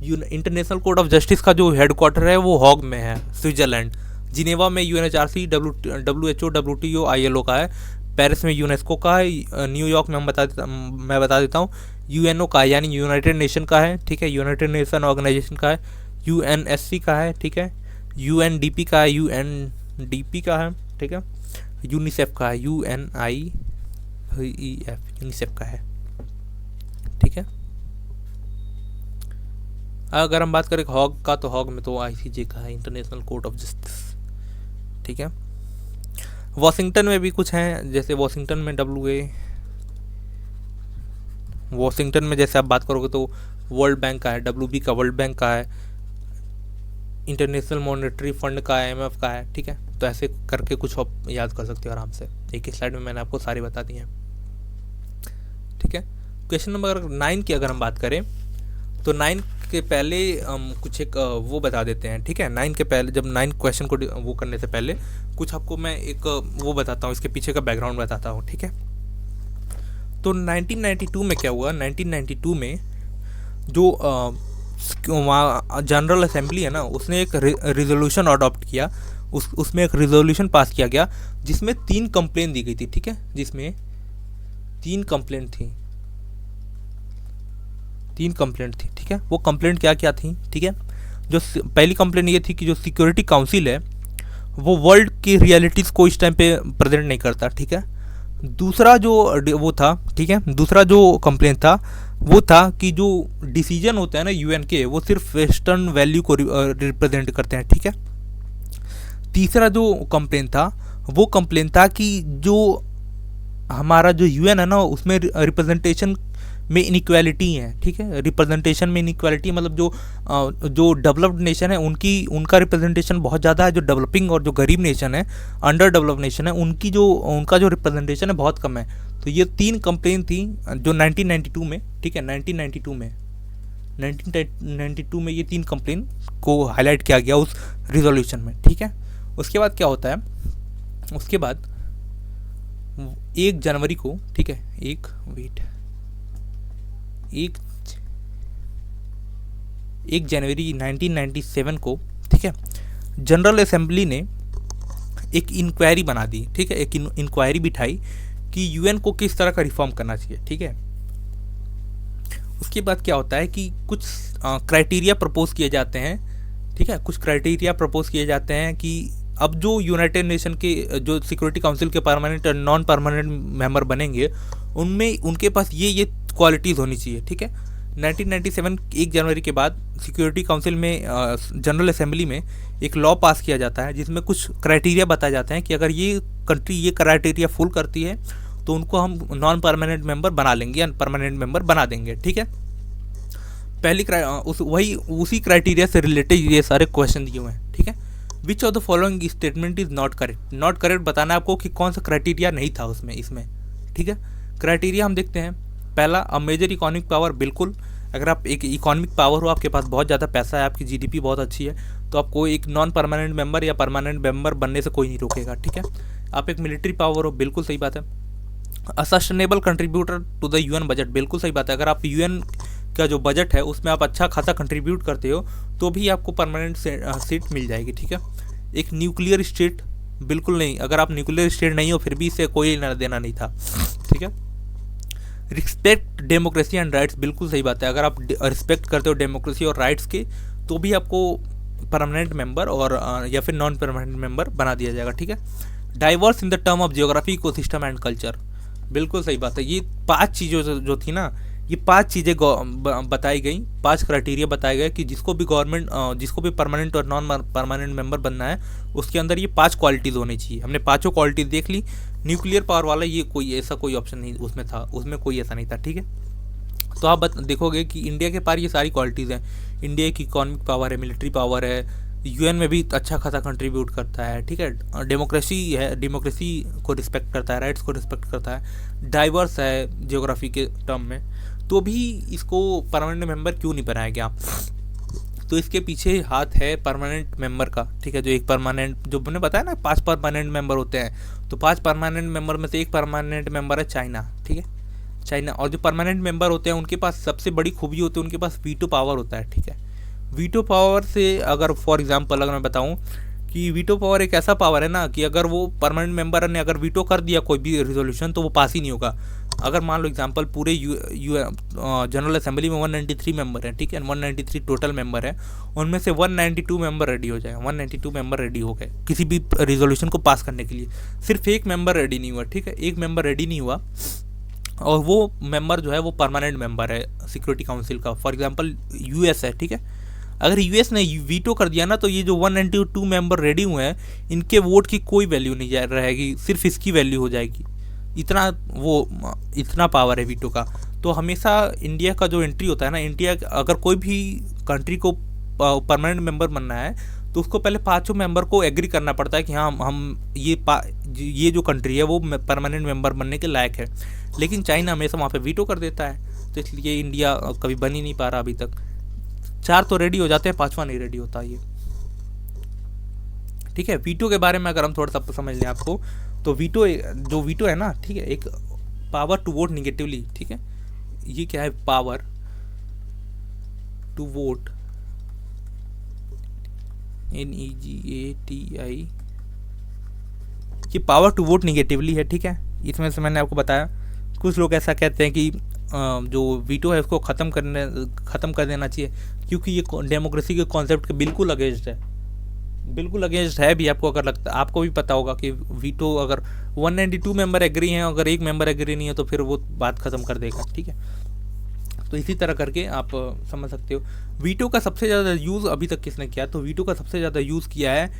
इंटरनेशनल कोर्ट ऑफ जस्टिस का जो हेडक्वार्टर है वो हॉग में है, स्विट्जरलैंड। जिनेवा में UNHRC, WHO, WTO, ILO का है। पेरिस में यूनेस्को का है। न्यूयॉर्क में मैं बता देता हूँ UNO का है, यानी यूनाइटेड नेशन का है, ठीक है। यूनाइटेड नेशन ऑर्गेनाइजेशन का है। UNSC का है, ठीक है। UNDP का है, UNDP का है, ठीक है। यूनिसेफ का है, UNICEF, यूनिसेफ का है, ठीक है। अगर हम बात करें हॉग का, तो हॉग में तो ICJ का है, इंटरनेशनल कोर्ट ऑफ जस्टिस, ठीक है। वॉशिंगटन में भी कुछ हैं, जैसे वॉशिंगटन में वॉशिंगटन में जैसे आप बात करोगे तो वर्ल्ड बैंक का है, WB का, वर्ल्ड बैंक का है। इंटरनेशनल मॉनेटरी फंड का है, IMF का है, ठीक है। तो ऐसे करके कुछ आप याद कर सकते हो आराम से, एक ही स्लाइड में मैंने आपको सारी बता दी हैं, ठीक है। क्वेश्चन नंबर 9 की अगर हम बात करें तो 9 के पहले कुछ एक वो बता देते हैं, ठीक है। 9 के पहले, जब 9 क्वेश्चन को वो करने से पहले कुछ आपको मैं एक वो बताता हूँ, इसके पीछे का बैकग्राउंड बताता हूँ, ठीक है। तो 1992 में क्या हुआ? 1992 में जो वहाँ जनरल असेंबली है ना, उसने एक रिजोल्यूशन अडॉप्ट किया। उसमें एक रिजोल्यूशन पास किया गया जिसमें 3 कंप्लेन दी गई थी, ठीक है। जिसमें 3 कंप्लेंट थी, ठीक है। वो कंप्लेंट क्या क्या थी, ठीक है। जो पहली कंप्लेंट ये थी कि जो सिक्योरिटी काउंसिल है वो वर्ल्ड की रियलिटीज़ को इस टाइम पे प्रेजेंट नहीं करता, ठीक है। दूसरा जो वो था, ठीक है, दूसरा जो कंप्लेंट था वो था कि जो डिसीजन होता है ना UN के, वो सिर्फ वेस्टर्न वैल्यू को रिप्रेजेंट करते हैं, ठीक है। तीसरा जो कंप्लेंट था वो कंप्लेंट था कि जो हमारा जो UN है ना, उसमें रिप्रेजेंटेशन में इनइक्वालिटी है, ठीक है। रिप्रेजेंटेशन में इनइक्वालिटी मतलब जो डेवलप्ड नेशन है उनका रिप्रेजेंटेशन बहुत ज़्यादा है, जो डेवलपिंग और जो गरीब नेशन है, अंडर डेवलप्ड नेशन है, उनका जो रिप्रेजेंटेशन है बहुत कम है। तो ये 3 कंप्लेन थी जो 1992 में, ठीक है, 1992 में ये 3 कंप्लेन को हाईलाइट किया गया उस रिजोल्यूशन में, ठीक है। उसके बाद क्या होता है? उसके बाद 1 जनवरी को, ठीक है, 1 जनवरी 1997 को, ठीक है, जनरल असेंबली ने एक इंक्वायरी बना दी, ठीक है। एक इंक्वायरी बिठाई कि UN को किस तरह का रिफॉर्म करना चाहिए, ठीक है। उसके बाद क्या होता है कि कुछ क्राइटेरिया प्रपोज किए जाते हैं, ठीक है। कुछ क्राइटेरिया प्रपोज किए जाते हैं कि अब जो यूनाइटेड नेशन के जो सिक्योरिटी काउंसिल के परमानेंट और नॉन परमानेंट मेंबर बनेंगे, उनमें उनके पास ये क्वालिटीज़ होनी चाहिए, ठीक है। 1997 1 जनवरी के बाद सिक्योरिटी काउंसिल में जनरल असेंबली में एक लॉ पास किया जाता है जिसमें कुछ क्राइटेरिया बताए जाते हैं कि अगर ये कंट्री ये क्राइटेरिया फुल करती है तो उनको हम नॉन परमानेंट मेंबर बना लेंगे या परमानेंट मेंबर बना देंगे। ठीक है, उसी क्राइटेरिया से रिलेटेड ये सारे क्वेश्चन दिए हुए हैं। ठीक है, विच of the following statement is not correct. Not correct बताना है आपको कि कौन सा क्राइटेरिया नहीं था इसमें। ठीक है, क्राइटेरिया हम देखते हैं। पहला, अ मेजर इकोनॉमिक पावर। बिल्कुल, अगर आप एक इकोनॉमिक पावर हो, आपके पास बहुत ज़्यादा पैसा है, आपकी जीडीपी बहुत अच्छी है, तो आपको एक नॉन परमानेंट मेंबर या परमानेंट मेंबर बनने से कोई नहीं रोकेगा। ठीक है, आप एक मिलिट्री पावर हो। बिल्कुल सही बात है। A sustainable contributor to the UN budget. बिल्कुल सही बात है। अगर आप यूएन का जो बजट है उसमें आप अच्छा खासा कंट्रीब्यूट करते हो तो भी आपको परमानेंट सीट मिल जाएगी। ठीक है, एक न्यूक्लियर स्टेट। बिल्कुल नहीं, अगर आप न्यूक्लियर स्टेट नहीं हो फिर भी इससे कोई लेना देना नहीं था। ठीक है, रिस्पेक्ट डेमोक्रेसी एंड राइट्स। बिल्कुल सही बात है। अगर आप रिस्पेक्ट करते हो डेमोक्रेसी और राइट्स के तो भी आपको परमानेंट मेंबर और या फिर नॉन परमानेंट मेंबर बना दिया जाएगा। ठीक है, diverse in the term of geography, ecosystem and culture. बिल्कुल सही बात है। ये 5 चीज़ों जो थी ना, ये 5 चीज़ें बताई गई, 5 क्राइटेरिया बताए गए कि जिसको भी परमानेंट और नॉन परमानेंट मेंबर बनना है उसके अंदर ये 5 क्वालिटीज़ होनी चाहिए। हमने 5 क्वालिटीज़ देख ली। न्यूक्लियर पावर वाला ये कोई ऑप्शन नहीं उसमें था, उसमें कोई ऐसा नहीं था। ठीक है, तो आप देखोगे कि इंडिया के पास ये सारी क्वालिटीज़ हैं। इंडिया की इकोनॉमिक पावर है, मिलिट्री पावर है, यूएन में भी अच्छा खासा कंट्रीब्यूट करता है। ठीक है, डेमोक्रेसी है, डेमोक्रेसी को रिस्पेक्ट करता है, राइट्स को रिस्पेक्ट करता है, डाइवर्स है जियोग्राफी के टर्म में, तो भी इसको परमानेंट मेंबर क्यों नहीं बनाया गया? तो इसके पीछे हाथ है परमानेंट मेंबर का। ठीक है, जो एक परमानेंट, जो मैंने बताया ना 5 परमानेंट मेंबर होते हैं, तो 5 परमानेंट मेंबर में से एक परमानेंट मेंबर है चाइना। ठीक है, चाइना। और जो परमानेंट मेंबर होते हैं उनके पास सबसे बड़ी खूबी होती है, उनके पास वीटो पावर होता है। ठीक है, वीटो पावर से अगर फॉर एग्जांपल अगर मैं बताऊं कि वीटो पावर एक ऐसा पावर है ना कि अगर वो परमानेंट मेंबर ने अगर वीटो कर दिया कोई भी रिजोल्यूशन तो वो पास ही नहीं होगा। अगर मान लो एग्जांपल पूरे जनरल असेंबली में 193 मेंबर हैं। ठीक है, 193 टोटल मेंबर है, उनमें से 192 मेंबर रेडी हो जाए, 192 मेंबर रेडी हो गए किसी भी रिजोल्यूशन को पास करने के लिए। सिर्फ एक मेंबर रेडी नहीं हुआ। ठीक है, एक मेंबर रेडी नहीं हुआ और वो मेंबर जो है वो परमानेंट मेंबर है सिक्योरिटी काउंसिल का। फॉर एग्जांपल यूएस है। ठीक है, अगर यूएस ने वीटो कर दिया ना तो ये जो 192 मेंबर रेडी हुए हैं इनके वोट की कोई वैल्यू नहीं रहेगी, सिर्फ इसकी वैल्यू हो जाएगी। इतना पावर है वीटो का। तो हमेशा इंडिया का जो एंट्री होता है ना, इंडिया अगर कोई भी कंट्री को परमानेंट मेंबर बनना है तो उसको पहले 5 मेंबर को एग्री करना पड़ता है कि हाँ हम ये जो कंट्री है वो परमानेंट मेंबर बनने के लायक है। लेकिन चाइना हमेशा वहाँ पे वीटो कर देता है, तो इसलिए इंडिया कभी बन ही नहीं पा रहा अभी तक। 4 तो रेडी हो जाते हैं, 5वां नहीं रेडी होता ये। ठीक है, वीटो के बारे में अगर हम थोड़ा सा समझ लें आपको, तो वीटो है ना, ठीक है, एक पावर टू वोट निगेटिवली। ठीक है, ये क्या है? पावर टू वोट, NEGATI, ये पावर टू वोट निगेटिवली है। ठीक है, इसमें से मैंने आपको बताया कुछ लोग ऐसा कहते हैं कि जो वीटो है उसको ख़त्म कर देना चाहिए क्योंकि ये डेमोक्रेसी के कॉन्सेप्ट के बिल्कुल अगेंस्ट है। बिल्कुल अगेंस्ट है भी। आपको अगर लगता, आपको भी पता होगा कि वीटो अगर 192 मेंबर एग्री हैं, अगर एक मेंबर एग्री नहीं है तो फिर वो बात ख़त्म कर देगा। ठीक है, तो इसी तरह करके आप समझ सकते हो। वीटो का सबसे ज़्यादा यूज़ अभी तक किसने किया? तो वीटो का सबसे ज़्यादा यूज़ किया है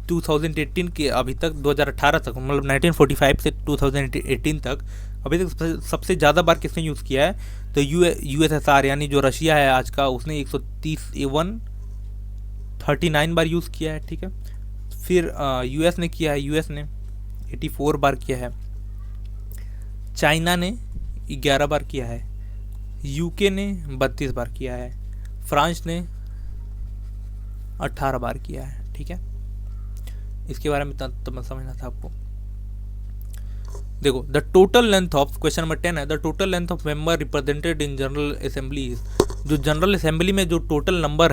2018 के अभी तक, 2018 तक, मतलब 1945 से 2018 तक अभी तक सबसे ज़्यादा बार किसने यूज़ किया है? तो USSR यानी जो रशिया है आज का, उसने 139 बार यूज़ किया है। ठीक है, फिर यूएस ने किया है, यूएस ने 84 बार किया है, चाइना ने 11 बार किया है, यूके ने 32 बार किया है, फ्रांस ने 18 बार किया है। ठीक है, इसके बारे में तो समझना था आपको। देखो, the total length of, question number 10 है, the total length of member represented in general assembly. जो जनरल असेंबली में जो टोटल नंबर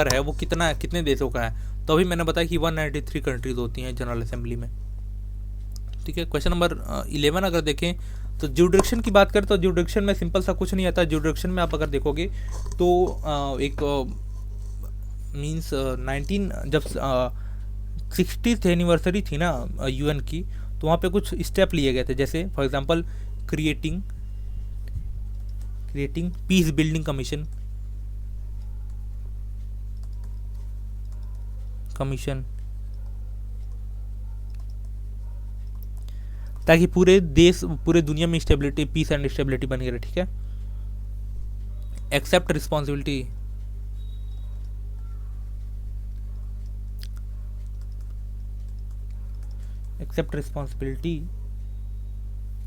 है, वो कितने देशों का है? तो अभी मैंने बताया कि 193 कंट्रीज होती हैं जनरल असेंबली में। ठीक है, क्वेश्चन नंबर 11 अगर देखें तो ज्यूडिक्शन की बात करें तो ज्यूडिक्शन में सिंपल सा कुछ नहीं आता। ज्यूडिक्शन में आप अगर देखोगे तो एक मीन्स 19 जब 60th एनिवर्सरी थी ना यूएन की, तो वहाँ पे कुछ स्टेप लिए गए थे, जैसे for example creating creating peace building commission ताकि पूरे देश पूरे दुनिया में स्टेबिलिटी पीस एंड स्टेबिलिटी बनी रहे, ठीक है। Accept responsibility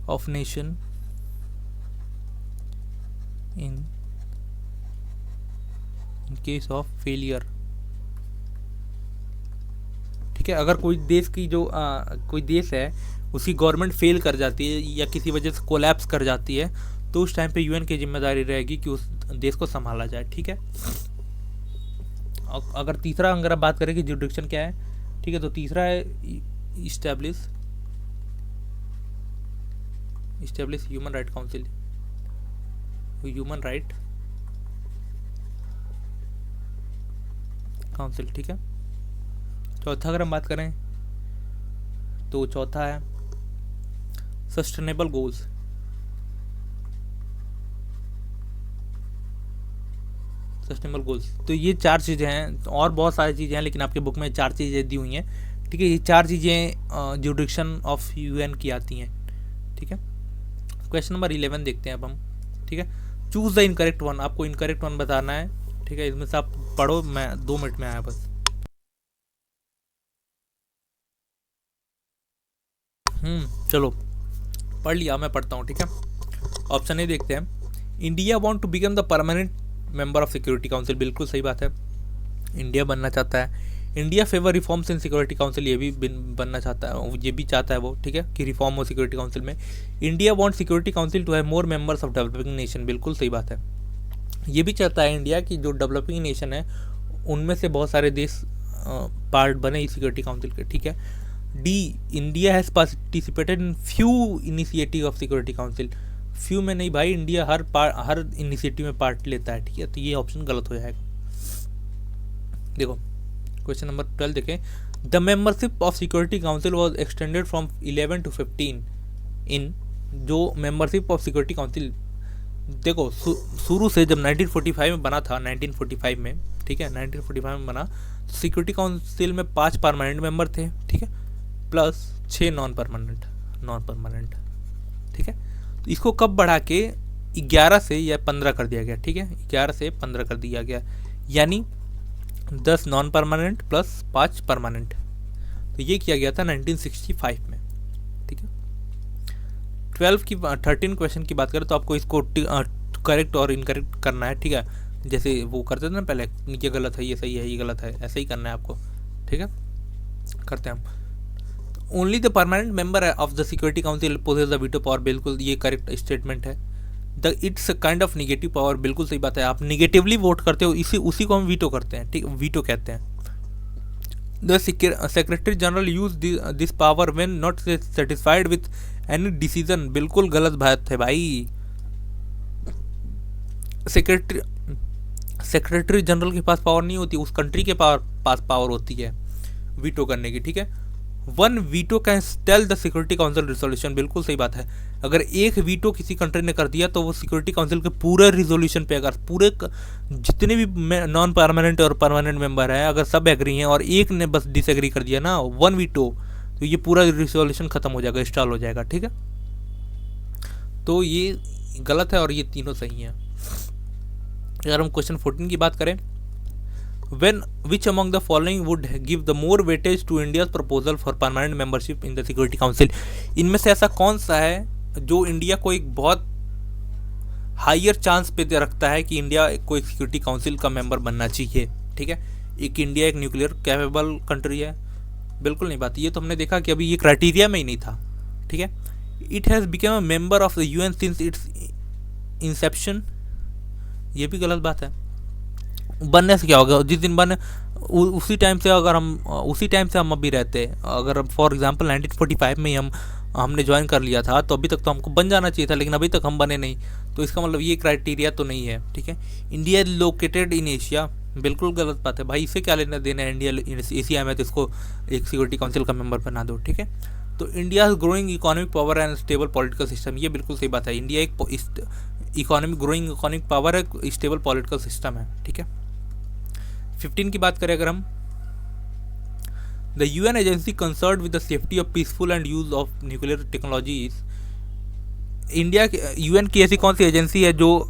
of nation in case of failure, ठीक है। अगर कोई देश की जो कोई देश है उसकी गवर्नमेंट फेल कर जाती है या किसी वजह से कोलैप्स कर जाती है, तो उस टाइम पे यूएन की जिम्मेदारी रहेगी कि उस देश को संभाला जाए, ठीक है। अगर तीसरा अगर आप बात करें कि जुडिक्शन क्या है, ठीक है, तो तीसरा है इस्टेब्लिश ह्यूमन राइट काउंसिल, ठीक है। चौथा अगर हम बात करें तो चौथा है सस्टेनेबल गोल्स, तो ये चार चीज़ें हैं, और बहुत सारी चीज़ें हैं लेकिन आपके बुक में चार चीज़ें दी हुई हैं, ठीक है। ये चार चीज़ें जुडिक्शन ऑफ यूएन की आती हैं, ठीक है। क्वेश्चन नंबर 11 देखते हैं अब हम, ठीक है। चूज द इनकरेक्ट वन, आपको इनकरेक्ट वन बताना है, ठीक है। इसमें से आप पढ़ो, मैं 2 मिनट में आया बस। चलो पढ़ लिया, मैं पढ़ता हूँ, ठीक है। ऑप्शन ए देखते हैं। India want to become the permanent member of Security Council, बिल्कुल सही बात है, इंडिया बनना चाहता है। India favour reforms in Security Council, ये भी बनना चाहता है, ये भी चाहता है वो, ठीक है, कि रिफॉर्म हो सिक्योरिटी काउंसिल में। India want Security Council to have more members of developing nation, बिल्कुल सही बात है, ये भी चाहता है इंडिया की जो डेवलपिंग नेशन है उनमें से बहुत सारे देश पार्ट बने इस सिक्योरिटी काउंसिल के, ठीक है। D, India has participated in few initiative of Security council, few में नहीं भाई, इंडिया हर इनिशिएटिव में पार्ट लेता है, ठीक है, तो ये ऑप्शन गलत हो जाएगा। देखो क्वेश्चन नंबर 12 देखें। The membership of Security council was extended from 11 to 15 इन, जो मेंबरशिप ऑफ सिक्योरिटी काउंसिल, देखो शुरू से जब 1945 में बना था, 1945 में, ठीक है, 1945 में बना, सिक्योरिटी काउंसिल में 5 परमानेंट मेंबर थे, ठीक है, प्लस 6 नॉन परमानेंट, ठीक है। तो इसको कब बढ़ा के 11 से या 15 कर दिया गया, ठीक है, 11 से 15 कर दिया गया, यानी 10 नॉन परमानेंट प्लस 5 परमानेंट, तो ये किया गया था 1965 में, ठीक है। 13 क्वेश्चन की बात करें तो आपको इसको करेक्ट और इनकरेक्ट करना है, ठीक है, जैसे वो करते थे ना पहले, ये गलत है, ये सही है, ये गलत है, ऐसे ही करना है आपको, ठीक है। करते हैं हम। Only the permanent member of the Security Council possess the veto power, बिल्कुल ये करेक्ट स्टेटमेंट है। The it's kind of negative power, बिल्कुल सही बात है, आप निगेटिवली वोट करते हो, उसी को हम वीटो करते हैं, ठीक, वीटो कहते हैं। The secretary general use this power when not satisfied with any decision, बिल्कुल गलत बात है भाई। सेक्रेटरी जनरल के पास पावर नहीं होती, उस कंट्री के पास पावर होती है वीटो करने की, ठीक है। 1 veto can tell the Security Council resolution, बिल्कुल सही बात है, अगर एक वीटो किसी कंट्री ने कर दिया तो वो सिक्योरिटी काउंसिल के पूरे रिजोल्यूशन पे, अगर पूरे जितने भी नॉन परमानेंट और परमानेंट मेंबर हैं अगर सब एग्री हैं और एक ने बस डिसएग्री कर दिया ना 1 वीटो, तो ये पूरा रिजोल्यूशन खत्म हो जाएगा, इंस्टॉल हो जाएगा, ठीक है। तो ये गलत है और ये तीनों सही हैं। अगर हम क्वेश्चन 14 की बात करें, when which among the following would give the more weightage to India's proposal for permanent membership in the Security Council, इनमें से ऐसा कौन सा है जो इंडिया को एक बहुत हायर चांस पे रखता है कि इंडिया को एक सिक्योरिटी काउंसिल का मेंबर बनना चाहिए, ठीक है। एक इंडिया एक न्यूक्लियर कैपेबल कंट्री है, बिल्कुल नहीं बात, ये तो हमने देखा कि अभी ये क्राइटेरिया में ही नहीं था, ठीक है। It has become a member of the UN since its inception, ये भी गलत बात है। बनने से क्या होगा, जिस दिन बने उसी टाइम से अगर हम अभी रहते, अगर फॉर एग्जांपल 1945 में ही हमने ज्वाइन कर लिया था तो अभी तक तो हमको बन जाना चाहिए था, लेकिन अभी तक हम बने नहीं, तो इसका मतलब ये क्राइटेरिया तो नहीं है, ठीक है। इंडिया लोकेटेड इन एशिया, बिल्कुल गलत बात है भाई, इससे क्या लेना देना है, इंडिया एशिया में तो इसको एक सिक्योरिटी काउंसिल का मेंबर बना दो, ठीक है। तो India growing economic power and stable political system, ये बिल्कुल सही बात है, इंडिया एक इकोनॉमिक ग्रोइंग इकोनॉमिक पावर है, स्टेबल पॉलिटिकल सिस्टम है, ठीक है। 15 की बात करें अगर हम, the UN agency concern with the safety of peaceful and use of nuclear technologies. India UN की ऐसी कौन सी एजेंसी है जो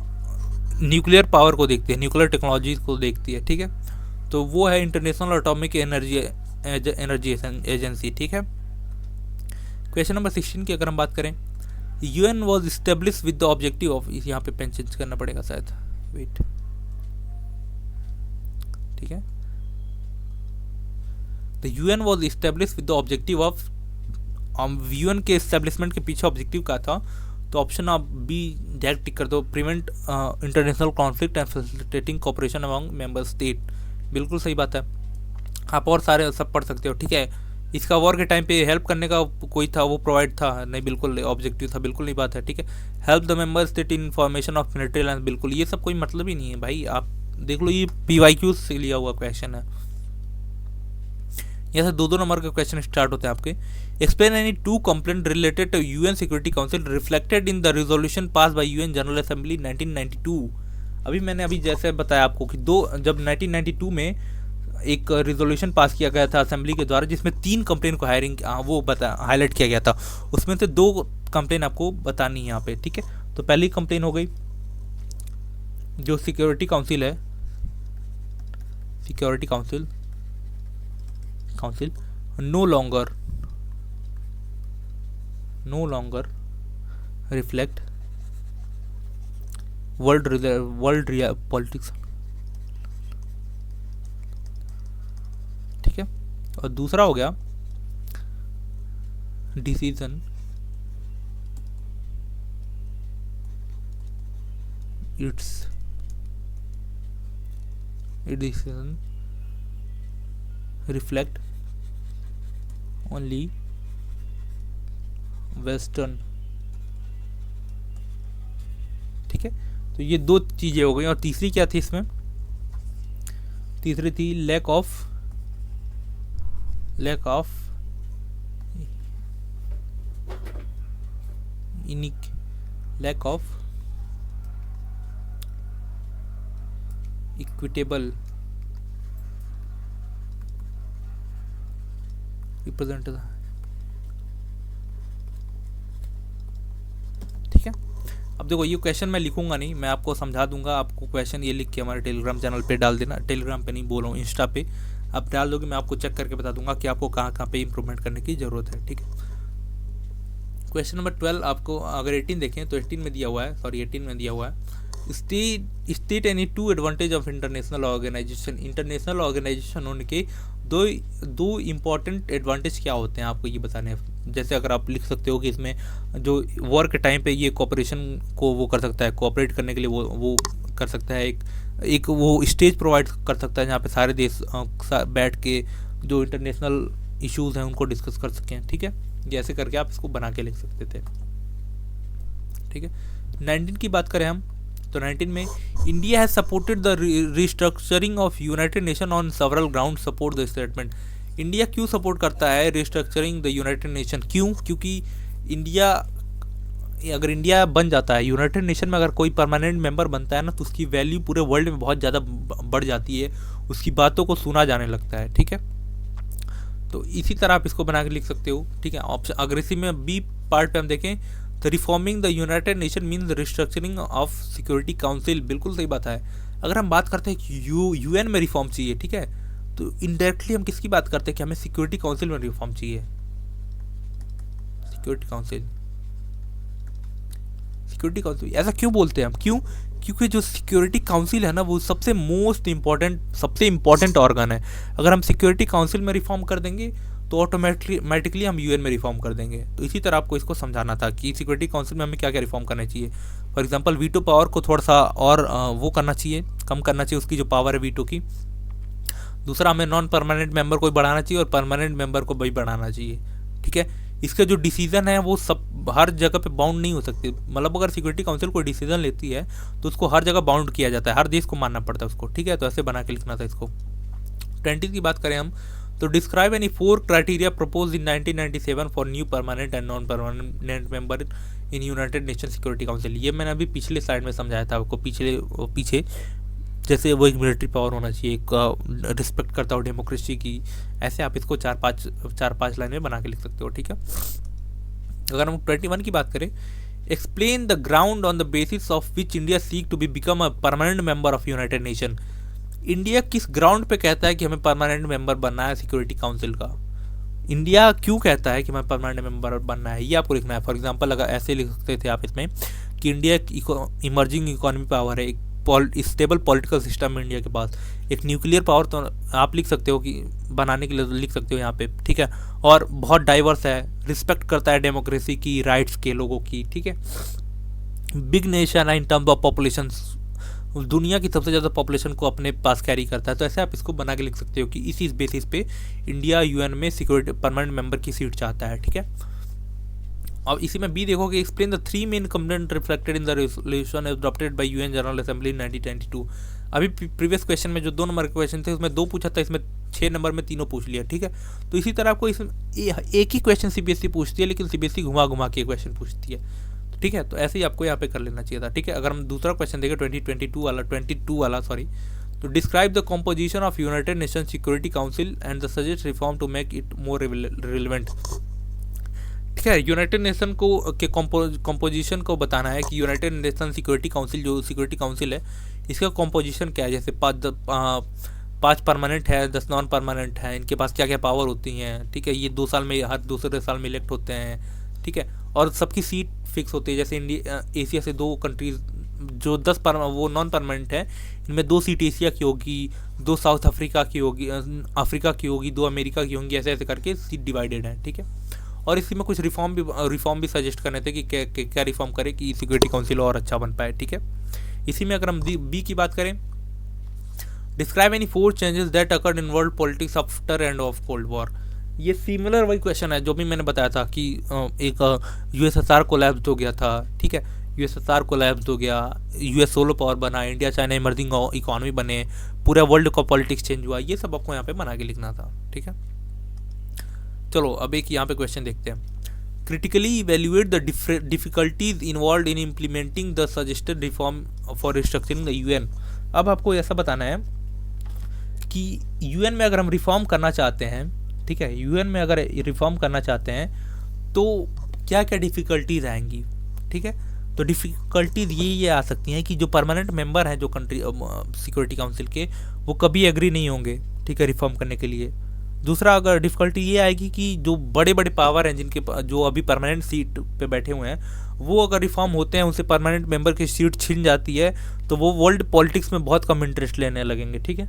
न्यूक्लियर पावर को देखती है, न्यूक्लियर टेक्नोलॉजीज को देखती है, ठीक है। तो वो है इंटरनेशनल एटॉमिक एनर्जी एजेंसी, ठीक है। क्वेश्चन नंबर 16 की अगर हम बात करें, UN was establish with the objective of, यहाँ पे पेन चेंज करना पड़ेगा शायद, वेट, ठीक है। The UN was establish with the objective of, UN के इस्टेब्लिशमेंट के पीछे ऑब्जेक्टिव क्या था, तो ऑप्शन आप बी डायरेक्ट टिक कर दो, prevent international conflict and facilitating cooperation among member state. बिल्कुल सही बात है, आप और सारे सब पढ़ सकते हो, ठीक है। इसका वॉर के टाइम पे हेल्प करने का कोई था, वो प्रोवाइड था नहीं, बिल्कुल ऑब्जेक्टिव था, बिल्कुल नहीं बात है, ठीक है। Help the member state in formation of military alliance, बिल्कुल ये सब कोई मतलब ही नहीं है भाई, आप देख लो, ये PYQ से लिया हुआ क्वेश्चन है। यहाँ से 2-2 नंबर के क्वेश्चन स्टार्ट होते हैं आपके। Explain any 2 complaint related to UN Security Council reflected in the resolution pass by UN General Assembly 1992। अभी मैंने जैसे बताया आपको कि जब 1992 में एक रिजोल्यूशन पास किया गया था असेंबली के द्वारा, जिसमें 3 कंप्लेन को हाईलाइट किया गया था, उसमें से 2 कंप्लेन आपको बतानी है यहाँ पे, ठीक है। तो पहली कंप्लेन हो गई जो सिक्योरिटी काउंसिल है, security council no longer reflect world politics, ठीक है। और दूसरा हो गया डिसीजन reflect only वेस्टर्न, ठीक है। तो ये 2 चीजें हो गई, और तीसरी क्या थी इसमें, तीसरी थी लैक ऑफ इक्विटेबल रिप्रेजेंट, ठीक है। अब देखो ये क्वेश्चन मैं लिखूंगा नहीं, मैं आपको समझा दूंगा, आपको क्वेश्चन ये लिख के हमारे टेलीग्राम चैनल पे डाल देना, टेलीग्राम पे नहीं बोल रहा हूँ, इंस्टा पे आप डाल दोगे, मैं आपको चेक करके बता दूंगा कि आपको कहाँ कहाँ पे इंप्रूवमेंट करने की जरूरत है, ठीक है। क्वेश्चन नंबर 12 आपको अगर 18 देखें तो 18 में दिया हुआ है, सॉरी 18 में दिया हुआ है, state any 2 advantage of international organization होने के दो इम्पॉर्टेंट एडवांटेज क्या होते हैं, आपको ये बताने हैं। जैसे अगर आप लिख सकते हो कि इसमें जो वॉर के टाइम पे ये कोऑपरेशन को वो कर सकता है, कोऑपरेट करने के लिए वो कर सकता है, एक वो स्टेज प्रोवाइड कर सकता है जहाँ पे सारे देश बैठ के जो इंटरनेशनल इश्यूज हैं उनको डिस्कस कर सकें, ठीक है। जैसे करके आप इसको बना के लिख सकते थे, ठीक है। 19 की बात करें हम तो 19 में India has supported the restructuring of United nation on several ground, support the statement. India क्यों सपोर्ट करता है रिस्ट्रक्चरिंग द यूनाइटेड नेशन, क्यों? क्योंकि अगर इंडिया बन जाता है यूनाइटेड नेशन में, अगर कोई परमानेंट मेंबर बनता है ना, तो उसकी वैल्यू पूरे वर्ल्ड में बहुत ज़्यादा बढ़ जाती है, उसकी बातों को सुना जाने लगता है, ठीक है। तो इसी तरह आप इसको बना के लिख सकते हो, ठीक है। ऑप्शन अगर इसी में बी पार्ट पे हम देखें तो reforming the United nation means restructuring of Security Council, बिल्कुल सही बात है। अगर हम बात करते हैं कि यूएन में रिफॉर्म चाहिए, ठीक है, तो इनडायरेक्टली हम किसकी बात करते हैं कि हमें सिक्योरिटी काउंसिल में रिफॉर्म चाहिए, सिक्योरिटी काउंसिल। ऐसा क्यों बोलते हैं हम, क्यों? क्योंकि जो सिक्योरिटी काउंसिल है ना, वो सबसे इम्पोर्टेंट ऑर्गन है। अगर हम सिक्योरिटी काउंसिल में रिफॉर्म कर देंगे तो ऑटोमेटिकली हम यूएन में रिफॉर्म कर देंगे। तो इसी तरह आपको इसको समझाना था कि सिक्योरिटी काउंसिल में हमें क्या क्या रिफॉर्म करना चाहिए। फॉर एग्जांपल वीटो पावर को थोड़ा सा और वो करना चाहिए, कम करना चाहिए उसकी जो पावर है वीटो की। दूसरा, हमें नॉन परमानेंट मेंबर को बढ़ाना चाहिए और परमानेंट मेंबर को भी बढ़ाना चाहिए, ठीक है। इसके जो डिसीजन है वो सब हर जगह पे बाउंड नहीं हो सकते, मतलब अगर सिक्योरिटी काउंसिल कोई डिसीजन लेती है तो उसको हर जगह बाउंड किया जाता है, हर देश को मानना पड़ता है उसको, ठीक है। तो ऐसे बना के लिखना था इसको। 20 की बात करें हम तो describe any 4 criteria propose in 1997 for new permanent and non permanent member in United nation security Council. ये मैंने अभी पिछले स्लाइड में समझाया था आपको, पीछे जैसे वो एक मिलिट्री पावर होना चाहिए, एक रिस्पेक्ट करता हो डेमोक्रेसी की, ऐसे आप इसको चार पाँच लाइन में बना के लिख सकते हो, ठीक है। अगर हम 21 की बात करें, explain the ground on the basis of which India seek to be become a permanent member of United nation. India किस ग्राउंड पे कहता है कि हमें परमानेंट मेंबर बनना है सिक्योरिटी काउंसिल का? इंडिया क्यों कहता है कि हमें परमानेंट मेंबर बनना है, ये आपको लिखना है। फॉर एग्जांपल अगर ऐसे लिख सकते थे आप इसमें कि इंडिया एक इमर्जिंग इकोनॉमी पावर है, एक स्टेबल पॉलिटिकल सिस्टम है इंडिया के पास, एक न्यूक्लियर पावर तो आप लिख सकते हो कि बनाने के लिए लिख सकते हो यहाँ पे, ठीक है। और बहुत डाइवर्स है, रिस्पेक्ट करता है डेमोक्रेसी की, राइट्स के लोगों की, ठीक है। बिग नेशन है इन टर्म्स ऑफ पॉपुलेशन, दुनिया की सबसे ज़्यादा पॉपुलेशन को अपने पास कैरी करता है। तो ऐसे आप इसको बना के लिख सकते हो कि इसी बेसिस पे इंडिया यूएन में सिक्योरिटी परमानेंट मेंबर की सीट चाहता है, ठीक है। अब इसी में बी देखो कि explain the 3 main component reflected in the resolution adopted by UN General assembly in 1992। अभी प्रीवियस क्वेश्चन में जो 2 नंबर के क्वेश्चन थे उसमें 2 पूछा था, इसमें 6 नंबर में तीनों पूछ लिया, ठीक है। तो इसी तरह आपको इसमें एक ही क्वेश्चन सीबीएसई पूछती है, लेकिन सीबीएसई घुमा के क्वेश्चन पूछती है, ठीक है। तो ऐसे ही आपको यहाँ पे कर लेना चाहिए था, ठीक है। अगर हम दूसरा क्वेश्चन देखें 22 वाला सॉरी, तो describe the composition of United nation security council and the suggest reform to make it more relevant, ठीक है। यूनाइटेड नेशन को के कॉम्पोजिशन को बताना है कि यूनाइटेड नेशन सिक्योरिटी काउंसिल जो सिक्योरिटी काउंसिल है इसका कॉम्पोजिशन क्या है, जैसे 5 परमानेंट है, 10 नॉन परमानेंट है, इनके पास क्या क्या पावर होती हैं, ठीक है। ये 2 साल में, हर दूसरे साल में इलेक्ट होते हैं, ठीक है। और सबकी सीट फिक्स होती है, जैसे इंडिया एशिया से 2 कंट्रीज जो 10 वो नॉन परमानेंट है, इनमें 2 सीट एशिया की होगी, 2 साउथ अफ्रीका की होगी, अफ्रीका की होगी, 2 अमेरिका की होंगी, ऐसे ऐसे करके सीट डिवाइडेड है, ठीक है। और इसी में कुछ रिफॉर्म भी सजेस्ट करने थे कि क्या रिफॉर्म करे कि सिक्योरिटी काउंसिल और अच्छा बन पाए, ठीक है। इसी में अगर हम बी की बात करें, describe any 4 changes that occurred in world politics after end of cold war. ये सिमिलर वही क्वेश्चन है जो भी मैंने बताया था कि एक यूएसएसआर कोलैप्स हो गया था, ठीक है। यूएसएसआर कोलैप्स हो गया, यूएस सोलो पावर बना, इंडिया चाइना इमर्जिंग इकोनॉमी बने, पूरा वर्ल्ड का पॉलिटिक्स चेंज हुआ, ये सब आपको यहाँ पे बना के लिखना था, ठीक है। चलो अब एक यहाँ पे क्वेश्चन देखते हैं। Critically evaluate the difficulties involve in implementing the suggested reform for restructuring the UN. अब आपको ऐसा बताना है कि यूएन में अगर हम रिफॉर्म करना चाहते हैं, ठीक है, यूएन में अगर रिफॉर्म करना चाहते हैं तो क्या क्या डिफ़िकल्टीज आएंगी, ठीक है। तो डिफ़िकल्टीज ये आ सकती हैं कि जो परमानेंट मेंबर हैं जो कंट्री सिक्योरिटी काउंसिल के, वो कभी एग्री नहीं होंगे, ठीक है, रिफॉर्म करने के लिए। दूसरा अगर डिफ़िकल्टी ये आएगी कि जो बड़े बड़े पावर हैं जिनके जो अभी परमानेंट सीट पे बैठे हुए हैं, वो अगर रिफॉर्म होते हैं, उनसे परमानेंट मेंबर की सीट छिन जाती है, तो वो वर्ल्ड पॉलिटिक्स में बहुत कम इंटरेस्ट लेने लगेंगे, ठीक है।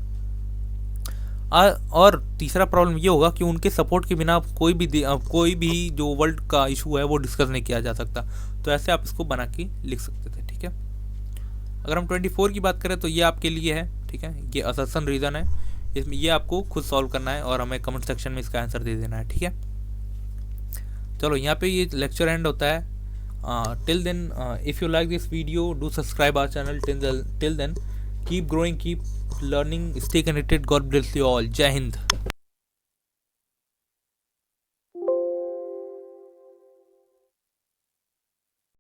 और तीसरा प्रॉब्लम ये होगा कि उनके सपोर्ट के बिना कोई भी जो वर्ल्ड का इशू है वो डिस्कस नहीं किया जा सकता। तो ऐसे आप इसको बना के लिख सकते थे, ठीक है। अगर हम 24 की बात करें तो ये आपके लिए है, ठीक है, ये असर्शन रीज़न है, इसमें ये आपको खुद सॉल्व करना है और हमें कमेंट सेक्शन में इसका आंसर दे देना है, ठीक है। चलो यहाँ पे ये लेक्चर एंड होता है। Till then if you like this video do subscribe our channel. Till then keep growing, keep learning, stay connected. God bless you all. Jai Hind.